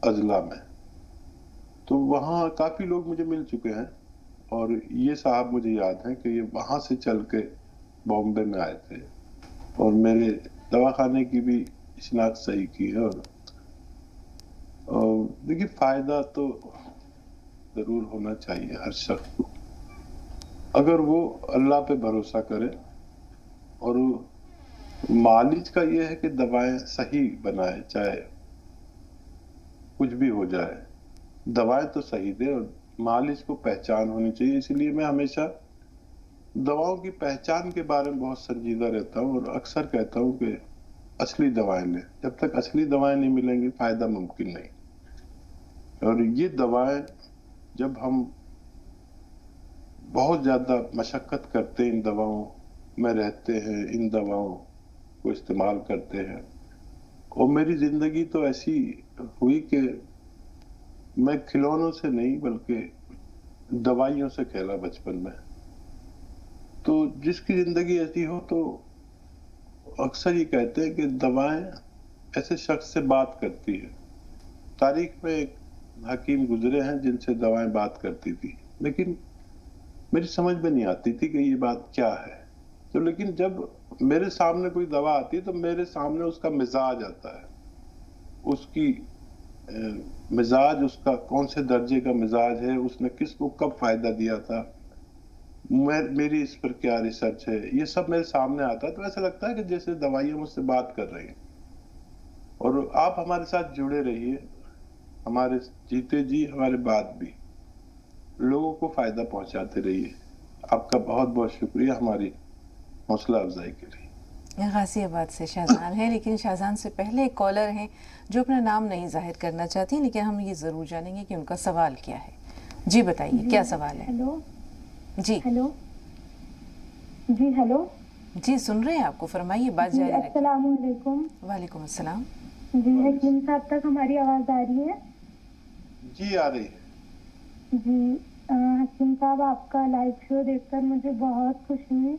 S2: अजला में। तो वहाँ काफी लोग मुझे मिल चुके हैं और ये साहब मुझे याद है कि ये वहां से चल के बॉम्बे में आए थे और मेरे दवाखाने की भी शिनाख्त सही की है। और देखिए, फायदा तो जरूर होना चाहिए हर शख्स को, अगर वो अल्लाह पे भरोसा करे। और मालिज का ये है कि दवाएं सही बनाए, चाहे कुछ भी हो जाए, दवाएं तो सही दे और मालिज को पहचान होनी चाहिए। इसलिए मैं हमेशा दवाओं की पहचान के बारे में बहुत संजीदा रहता हूँ और अक्सर कहता हूँ कि असली दवाएं लें। जब तक असली दवाएं नहीं मिलेंगी फायदा मुमकिन नहीं। और ये दवाएं जब हम बहुत ज्यादा मशक्कत करते हैं, इन दवाओं में रहते हैं, इन दवाओं को इस्तेमाल करते हैं, और मेरी जिंदगी तो ऐसी हुई कि मैं खिलौनों से नहीं बल्कि दवाइयों से खेला बचपन में। तो जिसकी जिंदगी ऐसी हो तो अक्सर ये कहते हैं कि दवाएं ऐसे शख्स से बात करती है। तारीख में एक हकीम गुजरे हैं जिनसे दवाएं बात करती थी, लेकिन मेरी समझ में नहीं आती थी कि ये बात क्या है। तो लेकिन जब मेरे सामने कोई दवा आती है तो मेरे सामने उसका मिजाज आता है, उसकी मिजाज, उसका कौन से दर्जे का मिजाज है, उसने किसको कब फायदा दिया था, मेरी इस पर क्या रिसर्च है, ये सब मेरे सामने आता है। तो ऐसा लगता है कि जैसे दवाइयां मुझसे बात कर रही हैं। और आप हमारे साथ जुड़े रहिए, हमारे जीते जी हमारे बाद भी लोगों को फायदा पहुंचाते रहिए। आपका बहुत बहुत शुक्रिया हमारी हौसला अफजाई के लिए।
S1: गाजियाबाद से शाहजान है, लेकिन शाहजान से पहले एक कॉलर हैं जो अपना नाम नहीं जाहिर करना चाहती, लेकिन हम ये जरूर जानेंगे कि उनका सवाल क्या है। जी बताइए, क्या सवाल है?
S9: हेलो
S1: जी।
S9: हेलो जी। हेलो
S1: जी, सुन रहे हैं आपको, फरमाइए, बात जारी रखिए।
S9: अस्सलाम वालेकुम।
S1: वालेकुम अस्सलाम।
S9: जी, हकीम साहब तक हमारी आवाज आ रही है?
S2: जी आ रही है।
S9: जी, हकीम साहब आपका लाइव शो देखकर मुझे बहुत खुशी हुई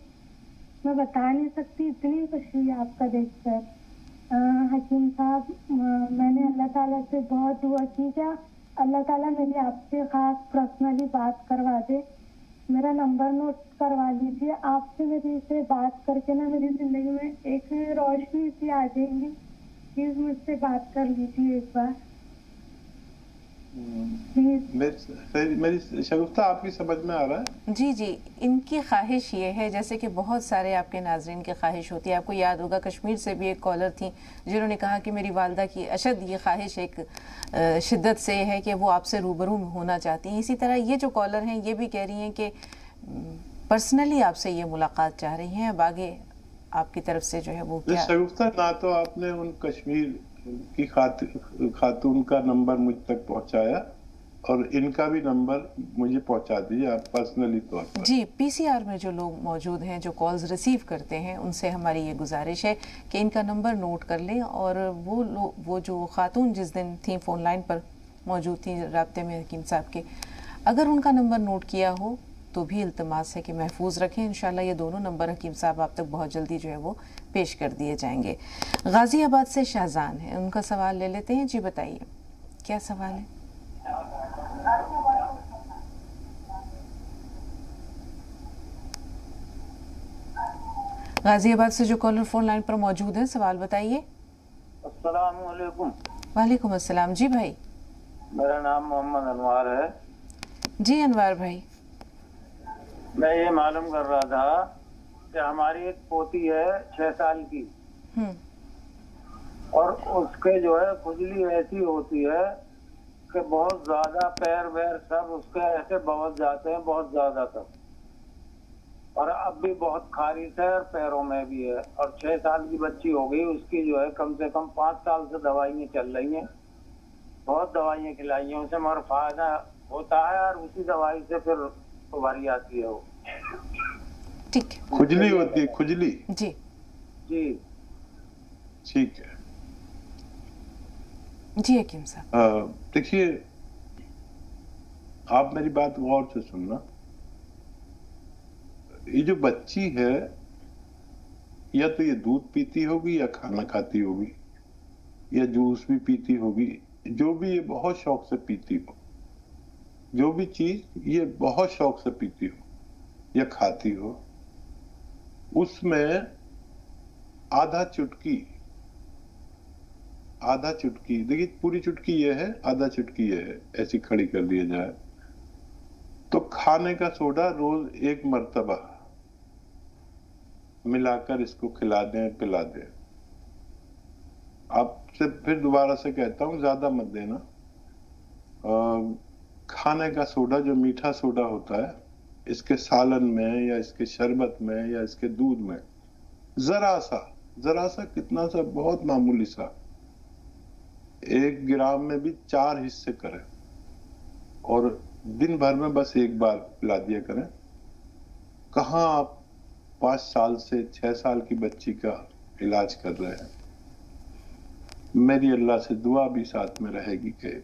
S9: मैं बता नहीं सकती, इतनी खुशी है आपका देखकर। हकीम साहब, मैंने अल्लाह ताला से बहुत दुआ की, क्या अल्लाह ताला मेरी आपसे खास पर्सनली बात करवा दे। मेरा नंबर नोट करवा लीजिए, आपसे मेरी से बात करके ना मेरी जिंदगी में एक रोशनी सी आ जाएगी। प्लीज मुझसे बात कर लीजिए एक बार प्लीज।
S2: मेरी शगुफ्ता आपकी समझ में आ रहा है?
S1: जी जी, इनकी ख्वाहिश ये है, जैसे कि बहुत सारे आपके नाज़रीन की ख्वाहिश होती है। आपको याद होगा कश्मीर से भी एक कॉलर थी जिन्होंने कहा कि मेरी वालदा की अशद ये ख्वाहिश एक शिद्दत से है कि वो आपसे रूबरू होना चाहती हैं। इसी तरह ये जो कॉलर हैं ये भी कह रही हैं कि पर्सनली आपसे ये मुलाकात चाह रही हैं। अब आगे आपकी तरफ से जो है वो क्या?
S2: शगुफ्ता, ना तो आपने उन कश्मीर की खातून का नंबर मुझ तक पहुंचाया और इनका भी नंबर मुझे पहुंचा दीजिए आप पर्सनली तौर पर।
S1: जी, पीसीआर में जो लोग मौजूद हैं जो कॉल्स रिसीव करते हैं उनसे हमारी ये गुजारिश है कि इनका नंबर नोट कर लें और वो जो खातून जिस दिन थी फ़ोन लाइन पर मौजूद थी राब्ते में हकीम साहब के, अगर उनका नंबर नोट किया हो तो भी इल्तमास है कि महफूज रखें। इंशाल्लाह ये दोनों नंबर हकीम साहब आप तक बहुत जल्दी जो है वो पेश कर दिए जाएंगे। गाजियाबाद से शाहजान है, उनका सवाल ले लेते हैं। जी बताइए, क्या सवाल है? गाजियाबाद से जो कॉलर फोन लाइन पर मौजूद है, सवाल बताइए।
S3: अस्सलाम वालेकुम।
S1: वालेकुम अस्सलाम। जी भाई,
S3: मेरा नाम मोहम्मद अनवार है।
S1: जी अनवार भाई,
S3: मैं ये मालूम कर रहा था कि हमारी एक पोती है 6 साल की, और उसके जो है खुजली ऐसी होती है कि बहुत ज्यादा पैर वैर सब उसके ऐसे बहुत जाते हैं, बहुत ज्यादा तक, और अब भी बहुत खारिश है और पैरों में भी है। और 6 साल की बच्ची हो गई, उसकी जो है कम से कम 5 साल से दवाइयाँ चल रही हैं, बहुत दवाइयाँ खिलाई हैं उसे, मगर फायदा होता है और उसी दवाई से फिर उभारी आती है वो।
S1: ठीक,
S2: खुजली होती है? खुजली?
S1: जी
S3: जी
S2: ठीक है
S1: जी हकीम साहब।
S2: देखिए, आप मेरी बात गौर से सुनना। ये जो बच्ची है या तो ये दूध पीती होगी या खाना खाती होगी या जूस भी पीती होगी, जो भी ये बहुत शौक से पीती हो, जो भी चीज ये बहुत शौक से पीती हो या खाती हो, उसमें आधा चुटकी, देखिए पूरी चुटकी ये है, आधा चुटकी ये है, ऐसी खड़ी कर दिया जाए तो खाने का सोडा रोज 1 मर्तबा मिलाकर इसको खिला दें, पिला दें। आपसे फिर दोबारा से कहता हूं, ज्यादा मत देना। खाने का सोडा जो मीठा सोडा होता है, इसके सालन में या इसके शरबत में या इसके दूध में जरा सा कितना सा, बहुत मामूली सा, 1 ग्राम में भी 4 हिस्से करें और दिन भर में बस 1 बार पिला दिया करें। कहाँ आप 5 साल से 6 साल की बच्ची का इलाज कर रहे हैं। मेरी अल्लाह से दुआ भी साथ में रहेगी कि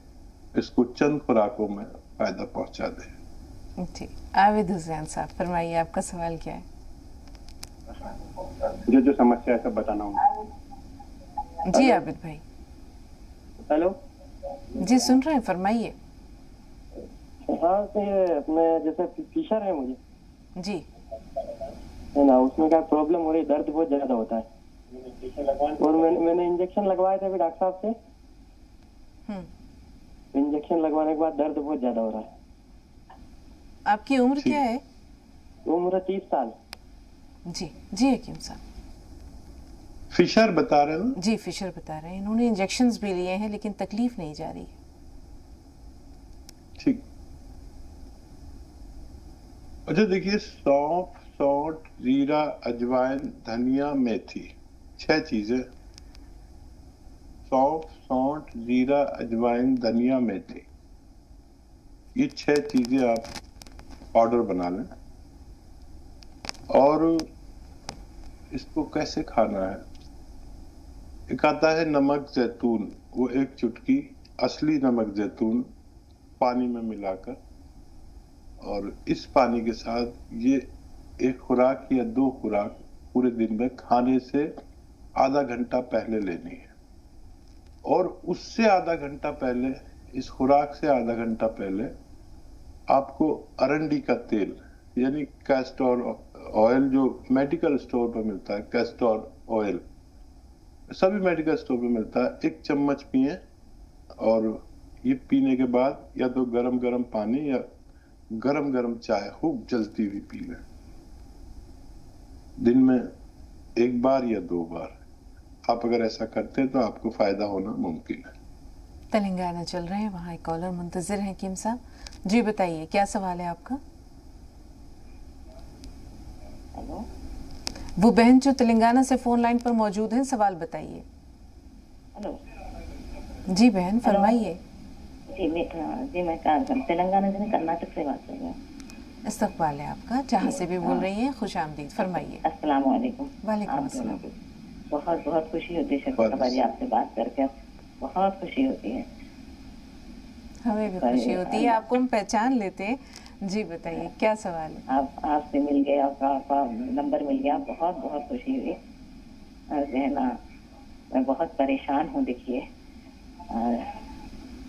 S2: इसको चंद खुराकों में फायदा पहुंचा दे।
S1: जी, आबिद हुसैन साहब फरमाइए, आपका सवाल क्या है?
S10: जो समस्या है सब बताना हूँ।
S1: जी आबिद भाई।
S10: हेलो
S1: जी सुन रहे हैं, फरमाइए।
S10: हाँ, तो ये अपने जैसे फिशर है मुझे
S1: जी,
S10: है ना, उसमें क्या प्रॉब्लम हो रही है, दर्द बहुत ज्यादा होता है, और मैंने इंजेक्शन लगवाए थे अभी डॉक्टर साहब से। इंजेक्शन लगवाने के बाद दर्द बहुत ज्यादा हो रहा है।
S1: आपकी उम्र क्या है?
S10: उम्र 30 साल।
S1: जी जी हकीम साहब।
S2: फिशर बता रहे हैं?
S1: जी फिशर बता रहे हैं। इन्होंने इंजेक्शंस भी लिए हैं लेकिन तकलीफ नहीं जा रही।
S2: ठीक। अच्छा देखिए, सौंफ, सौंठ, जीरा, अजवाइन, धनिया, मेथी, 6 चीजें। सौंफ, सौंठ, जीरा, अजवाइन, धनिया, मेथी, ये 6 चीजें आप पाउडर बना लें। और इसको कैसे खाना है? एक आता है नमक जैतून, वो 1 चुटकी असली नमक जैतून पानी में मिलाकर, और इस पानी के साथ ये 1 खुराक या 2 खुराक पूरे दिन में खाने से आधा घंटा पहले लेनी है, और उससे आधा घंटा पहले, इस खुराक से आधा घंटा पहले आपको अरंडी का तेल यानी कैस्टर ऑयल, जो मेडिकल स्टोर पर मिलता है, कैस्टर ऑयल सभी मेडिकल स्टोर पे मिलता है, 1 चम्मच पिए। और ये पीने के बाद या तो गरम गरम पानी या गरम गरम चाय खूब जलती हुई पी लें, दिन में 1 बार या 2 बार। आप अगर ऐसा करते हैं तो आपको फायदा होना मुमकिन है।
S1: तेलंगाना चल रहे हैं, वहाँ एक कॉलर मुंतजिर हैं। हकीम साहब जी बताइए, क्या सवाल है आपका?
S11: हेलो,
S1: वो बहन जो तेलंगाना से फोन लाइन पर मौजूद हैं, सवाल बताइए।
S11: हेलो
S1: जी बहन फरमाइए।
S11: जी मैं तेलंगाना से, कर्नाटक से बात कर रही हूँ।
S1: इस्तकबाल है आपका, जहाँ से भी बोल रही हैं, खुश आमदीद, फरमाइए।
S11: अस्सलाम वालेकुम।
S1: वालेकुम अस्सलाम।
S11: बहुत बहुत खुशी होती है शफीका जी आपसे बात करके, बहुत खुशी होती है।
S1: हमें भी खुशी होती है, आपको हम पहचान लेते हैं। जी बताइए क्या सवाल है?
S11: आपसे मिल गया, आपका नंबर मिल गया, बहुत बहुत खुशी हुई। जो है ना, मैं बहुत परेशान हूँ। देखिए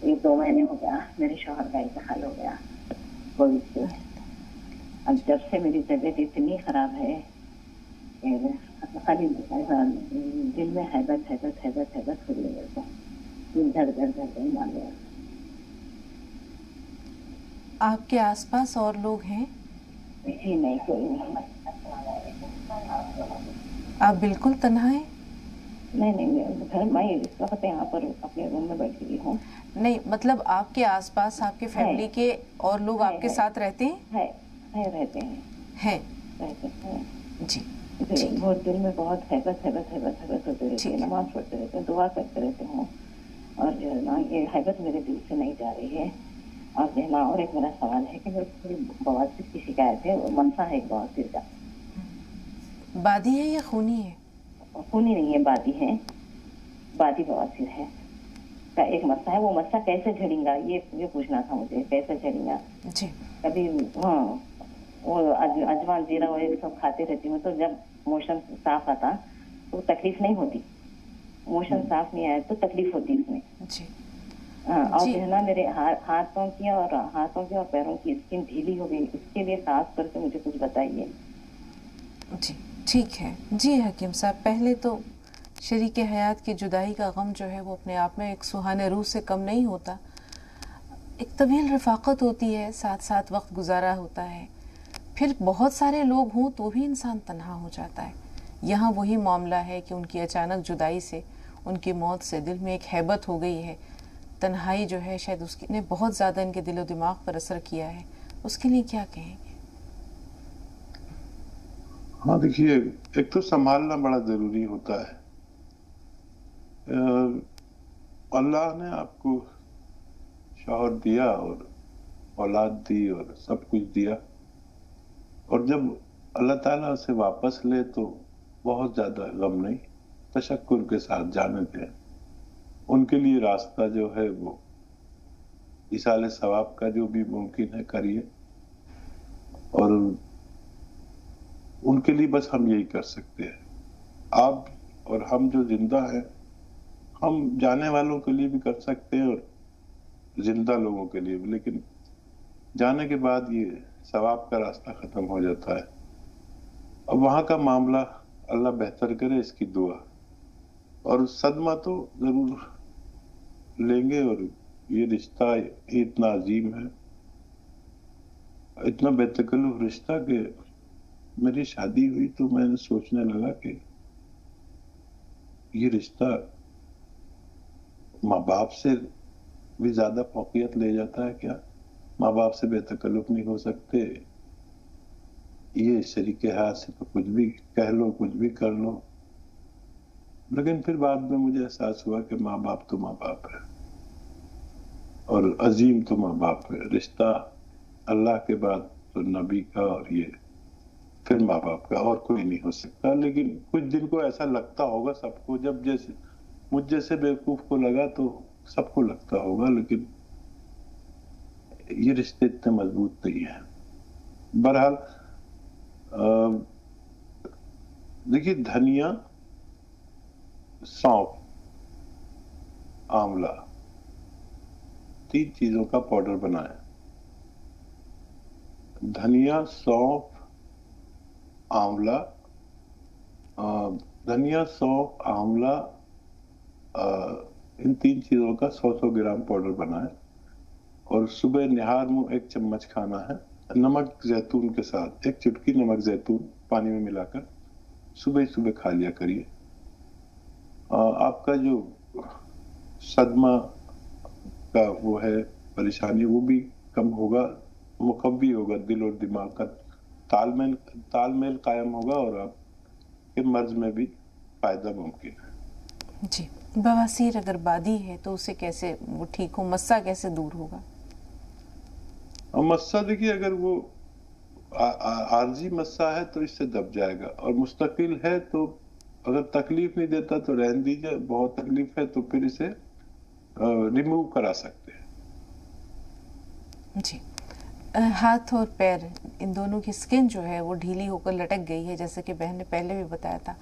S11: 1-2 महीने हो गया मेरे शौहर का इंतकाल हो गया कोविड से। अब जब से मेरी तबीयत इतनी खराब है, खाली दिल में हैबत हो रही है, मेरे को दिल धड़ मान गया।
S1: आपके आसपास और लोग हैं?
S11: जी नहीं, कोई नहीं।
S1: आप बिल्कुल तन्हा हैं?
S11: नहीं, घर मैं इस वक्त यहाँ पर अपने रूम में बैठी हूँ।
S1: नहीं मतलब आपके आसपास आपके फैमिली के और लोग आपके साथ रहते हैं?
S11: रहते हैं।
S1: जी
S11: बहुत दिल में बहुत हैबत होते रहती है, नमाज पढ़ते रहते हैं, दुआ करते रहते हूँ, और जो है ना ये हैबत मेरे दिल से नहीं जा रही है। और जो है ना, और एक मेरा सवाल है कि मेरे थोड़ी बवासीर की शिकायत है, मनसा है एक बवासीर का।
S1: बादी है या खूनी है?
S11: खूनी नहीं है, बादी है, बादी बवासीर है का एक मसला है। वो मसला कैसे झड़ेगा ये पूछना था मुझे, कैसे झड़ेगा?
S1: जी
S11: कभी हाँ, वो अजवान जीरा वो सब खाते रहती हूँ, तो जब मोशन साफ आता तो तकलीफ नहीं होती, मोशन साफ नहीं आया तो तकलीफ होती इसमें।
S1: जी
S11: हाँ, और जो है ना मेरे हाथों की और पैरों की स्किन ढीली हो गई, इसके लिए खास करके मुझे कुछ बताइए।
S1: जी ठीक है। जी हकीम साहब, पहले तो शरीक हयात की जुदाई का गम जो है वो अपने आप में एक सुहाने रूह से कम नहीं होता। एक तवील रफाकत होती है, साथ साथ वक्त गुजारा होता है, फिर बहुत सारे लोग हों तो भी इंसान तन्हा हो जाता है। यहाँ वही मामला है कि उनकी अचानक जुदाई से, उनकी मौत से दिल में एक हैबत हो गई है। तन्हाई जो है शायद उसने बहुत ज़्यादा इनके दिलो दिमाग पर असर किया है। उसके लिए क्या कहेंगे?
S2: हाँ देखिए, एक तो संभालना बड़ा जरूरी होता है। अल्लाह ने आपको शौहर दिया और औलाद दी और सब कुछ दिया, और जब अल्लाह ताला से वापस ले तो बहुत ज्यादा गम नहीं, तशक्कुर के साथ जाने दें। उनके लिए रास्ता जो है वो इसाले सवाब का जो भी मुमकिन है करिए, और उनके लिए बस हम यही कर सकते हैं। आप और हम जो जिंदा हैं, हम जाने वालों के लिए भी कर सकते हैं और जिंदा लोगों के लिए भी, लेकिन जाने के बाद ये सवाब का रास्ता खत्म हो जाता है। अब वहां का मामला अल्लाह बेहतर करे, इसकी दुआ। और सदमा तो जरूर लेंगे, और ये रिश्ता ही इतना अजीम है, इतना बेतकल्लुफ रिश्ता कि मेरी शादी हुई तो मैंने सोचने लगा कि ये रिश्ता माँ बाप से भी ज्यादा फौकियत ले जाता है क्या? माँ बाप से बेतकल्लुफ नहीं हो सकते? ये शरीके हाथ से तो कुछ भी कह लो, कुछ भी कर लो। लेकिन फिर बाद में मुझे एहसास हुआ कि माँ बाप तो माँ बाप है, और अजीम तो माँ बाप है। रिश्ता अल्लाह के बाद तो नबी का, और ये फिर माँ बाप का, और कोई नहीं हो सकता। लेकिन कुछ दिन को ऐसा लगता होगा सबको, जब जैसे मुझ जैसे बेवकूफ को लगा तो सबको लगता होगा, लेकिन ये रिश्ते इतने मजबूत नहीं है। बहरहाल देखिए, धनिया, सौंफ, आंवला, 3 चीजों का पाउडर बनाएं। धनिया, सौंफ, आंवला, आंवला, इन 3 चीजों का 100-100 ग्राम पाउडर बनाएं और सुबह निहार मुंह 1 चम्मच खाना है। नमक जैतून के साथ, 1 चुटकी नमक जैतून पानी में मिलाकर सुबह सुबह खा लिया करिए। आपका जो सदमा का वो है परेशानी, वो भी कम होगा, मुकव्वी होगा, दिल और दिमाग का तालमेल कायम होगा और आपके मर्ज में भी फायदा मुमकिन है।
S1: जी, बवासीर अगर बादी है तो उसे कैसे वो ठीक हो, मस्सा कैसे दूर होगा?
S2: मस्सा देखिए, अगर वो आरजी मस्सा है तो इससे दब जाएगा, और मुस्तकिल है तो अगर तकलीफ नहीं देता तो रहने दीजिए, बहुत तकलीफ है तो फिर इसे रिमूव करा सकते हैं।
S1: जी, हाथ और पैर, इन दोनों की स्किन जो है वो ढीली होकर लटक गई है, जैसे कि बहन ने पहले भी बताया था,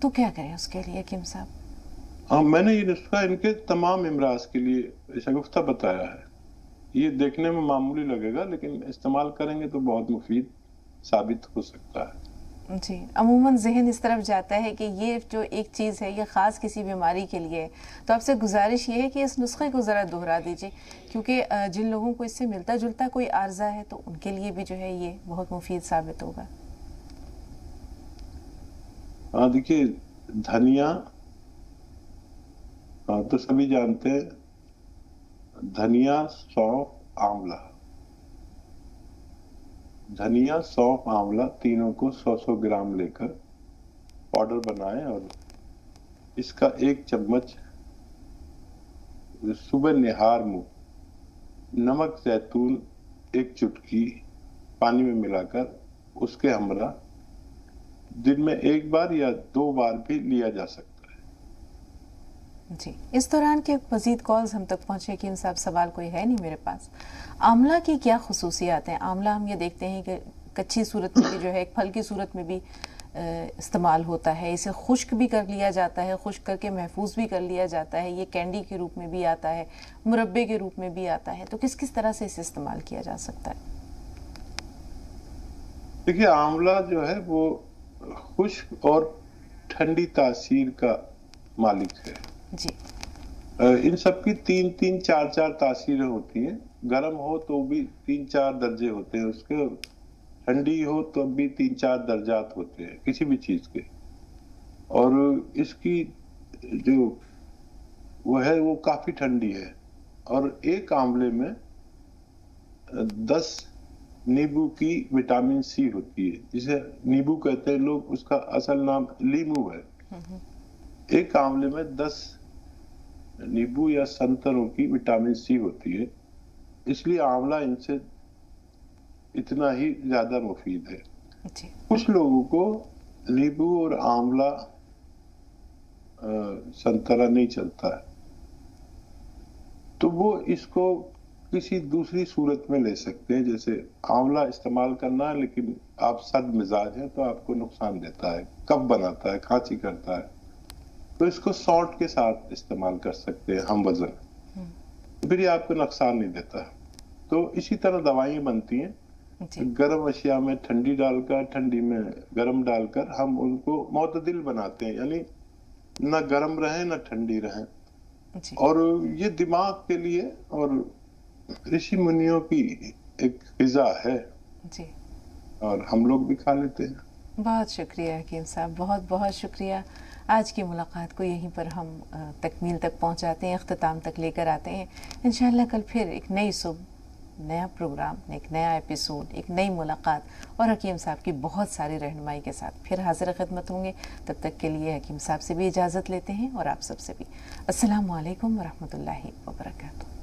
S1: तो क्या करें उसके लिए हकीम साहब?
S2: मैंने ये नुस्खा इनके तमाम इमराज के लिए शगुफ्ता बताया है। ये देखने में मामूली लगेगा, लेकिन इस्तेमाल करेंगे तो बहुत मुफीद साबित हो सकता है।
S1: जी, अमूमन जहन इस तरफ जाता है कि ये जो एक चीज़ है ये ख़ास किसी बीमारी के लिए है, तो आपसे गुजारिश ये है कि इस नुस्खे को ज़रा दोहरा दीजिए, क्योंकि जिन लोगों को इससे मिलता जुलता कोई आर्जा है तो उनके लिए भी जो है ये बहुत मुफीद साबित होगा।
S2: हाँ, देखिए, धनिया तो सभी जानते हैं, धनिया, सौंफ, आंवला, धनिया, सौंफ, आंवला तीनों को 100-100 ग्राम लेकर पाउडर बनाएं और इसका 1 चम्मच सुबह निहार मुंह नमक जैतून 1 चुटकी पानी में मिलाकर उसके हमरा दिन में 1 बार या 2 बार भी लिया जा सकता है।
S1: जी, इस दौरान के मजीद कॉल्स हम तक पहुंचे कि इन साहब सवाल कोई है नहीं मेरे पास। आंवला की क्या खुसूसियात हैं? आंवला हम ये देखते हैं कि कच्ची सूरत में भी जो है, एक फल की सूरत में भी इस्तेमाल होता है, इसे खुश्क भी कर लिया जाता है, खुश्क करके महफूज भी कर लिया जाता है, ये कैंडी के रूप में भी आता है, मुरब्बे के रूप में भी आता है, तो किस किस तरह से इसे इस्तेमाल किया जा सकता है?
S2: देखिए, आंवला जो है वो खुश्क और ठंडी तासीर का मालिक है।
S1: जी,
S2: इन सब की 3-3, 4-4 तासीरें होती हैं। गर्म हो तो भी 3-4 दर्जे होते हैं उसके, ठंडी हो तो भी 3-4 दर्जात होते हैं किसी भी चीज के, और इसकी जो वो है वो काफी ठंडी है। और एक आंवले में 10 नींबू की विटामिन सी होती है, जिसे नींबू कहते हैं लोग, उसका असल नाम लीमू है। एक आंवले में 10 नींबू या संतरों की विटामिन सी होती है, इसलिए आंवला इनसे इतना ही ज्यादा मुफीद है। कुछ लोगों को नींबू और आंवला संतरा नहीं चलता है, तो वो इसको किसी दूसरी सूरत में ले सकते हैं। जैसे आंवला इस्तेमाल करना है लेकिन आप सद मिजाज हैं तो आपको नुकसान देता है, कफ बनाता है, खांसी करता है, तो इसको सॉल्ट के साथ इस्तेमाल कर सकते हैं हम वजन, फिर ये आपको नुकसान नहीं देता। तो इसी तरह दवाइयाँ बनती हैं, गर्म अशिया में ठंडी डालकर, ठंडी में गर्म डालकर हम उनको मोतदिल बनाते हैं, यानी ना गर्म रहे ना ठंडी रहे। और ये दिमाग के लिए और ऋषि मुनियों की एक ग़िज़ा है
S1: जी,
S2: और हम लोग भी खा लेते हैं।
S1: बहुत शुक्रिया हकीम साहब, बहुत बहुत शुक्रिया। आज की मुलाकात को यहीं पर हम तकमील तक पहुंचाते हैं, अख्ताम तक लेकर आते हैं। इंशाअल्लाह कल फिर एक नई सुबह, नया प्रोग्राम, एक नया एपिसोड, एक नई मुलाकात और हकीम साहब की बहुत सारी रहनुमाई के साथ फिर हाजिर खिदमत होंगे। तब तक के लिए हकीम साहब से भी इजाज़त लेते हैं और आप सबसे भी। अस्सलामु अलैकुम वरहमतुल्लाहि वबरकातुहू।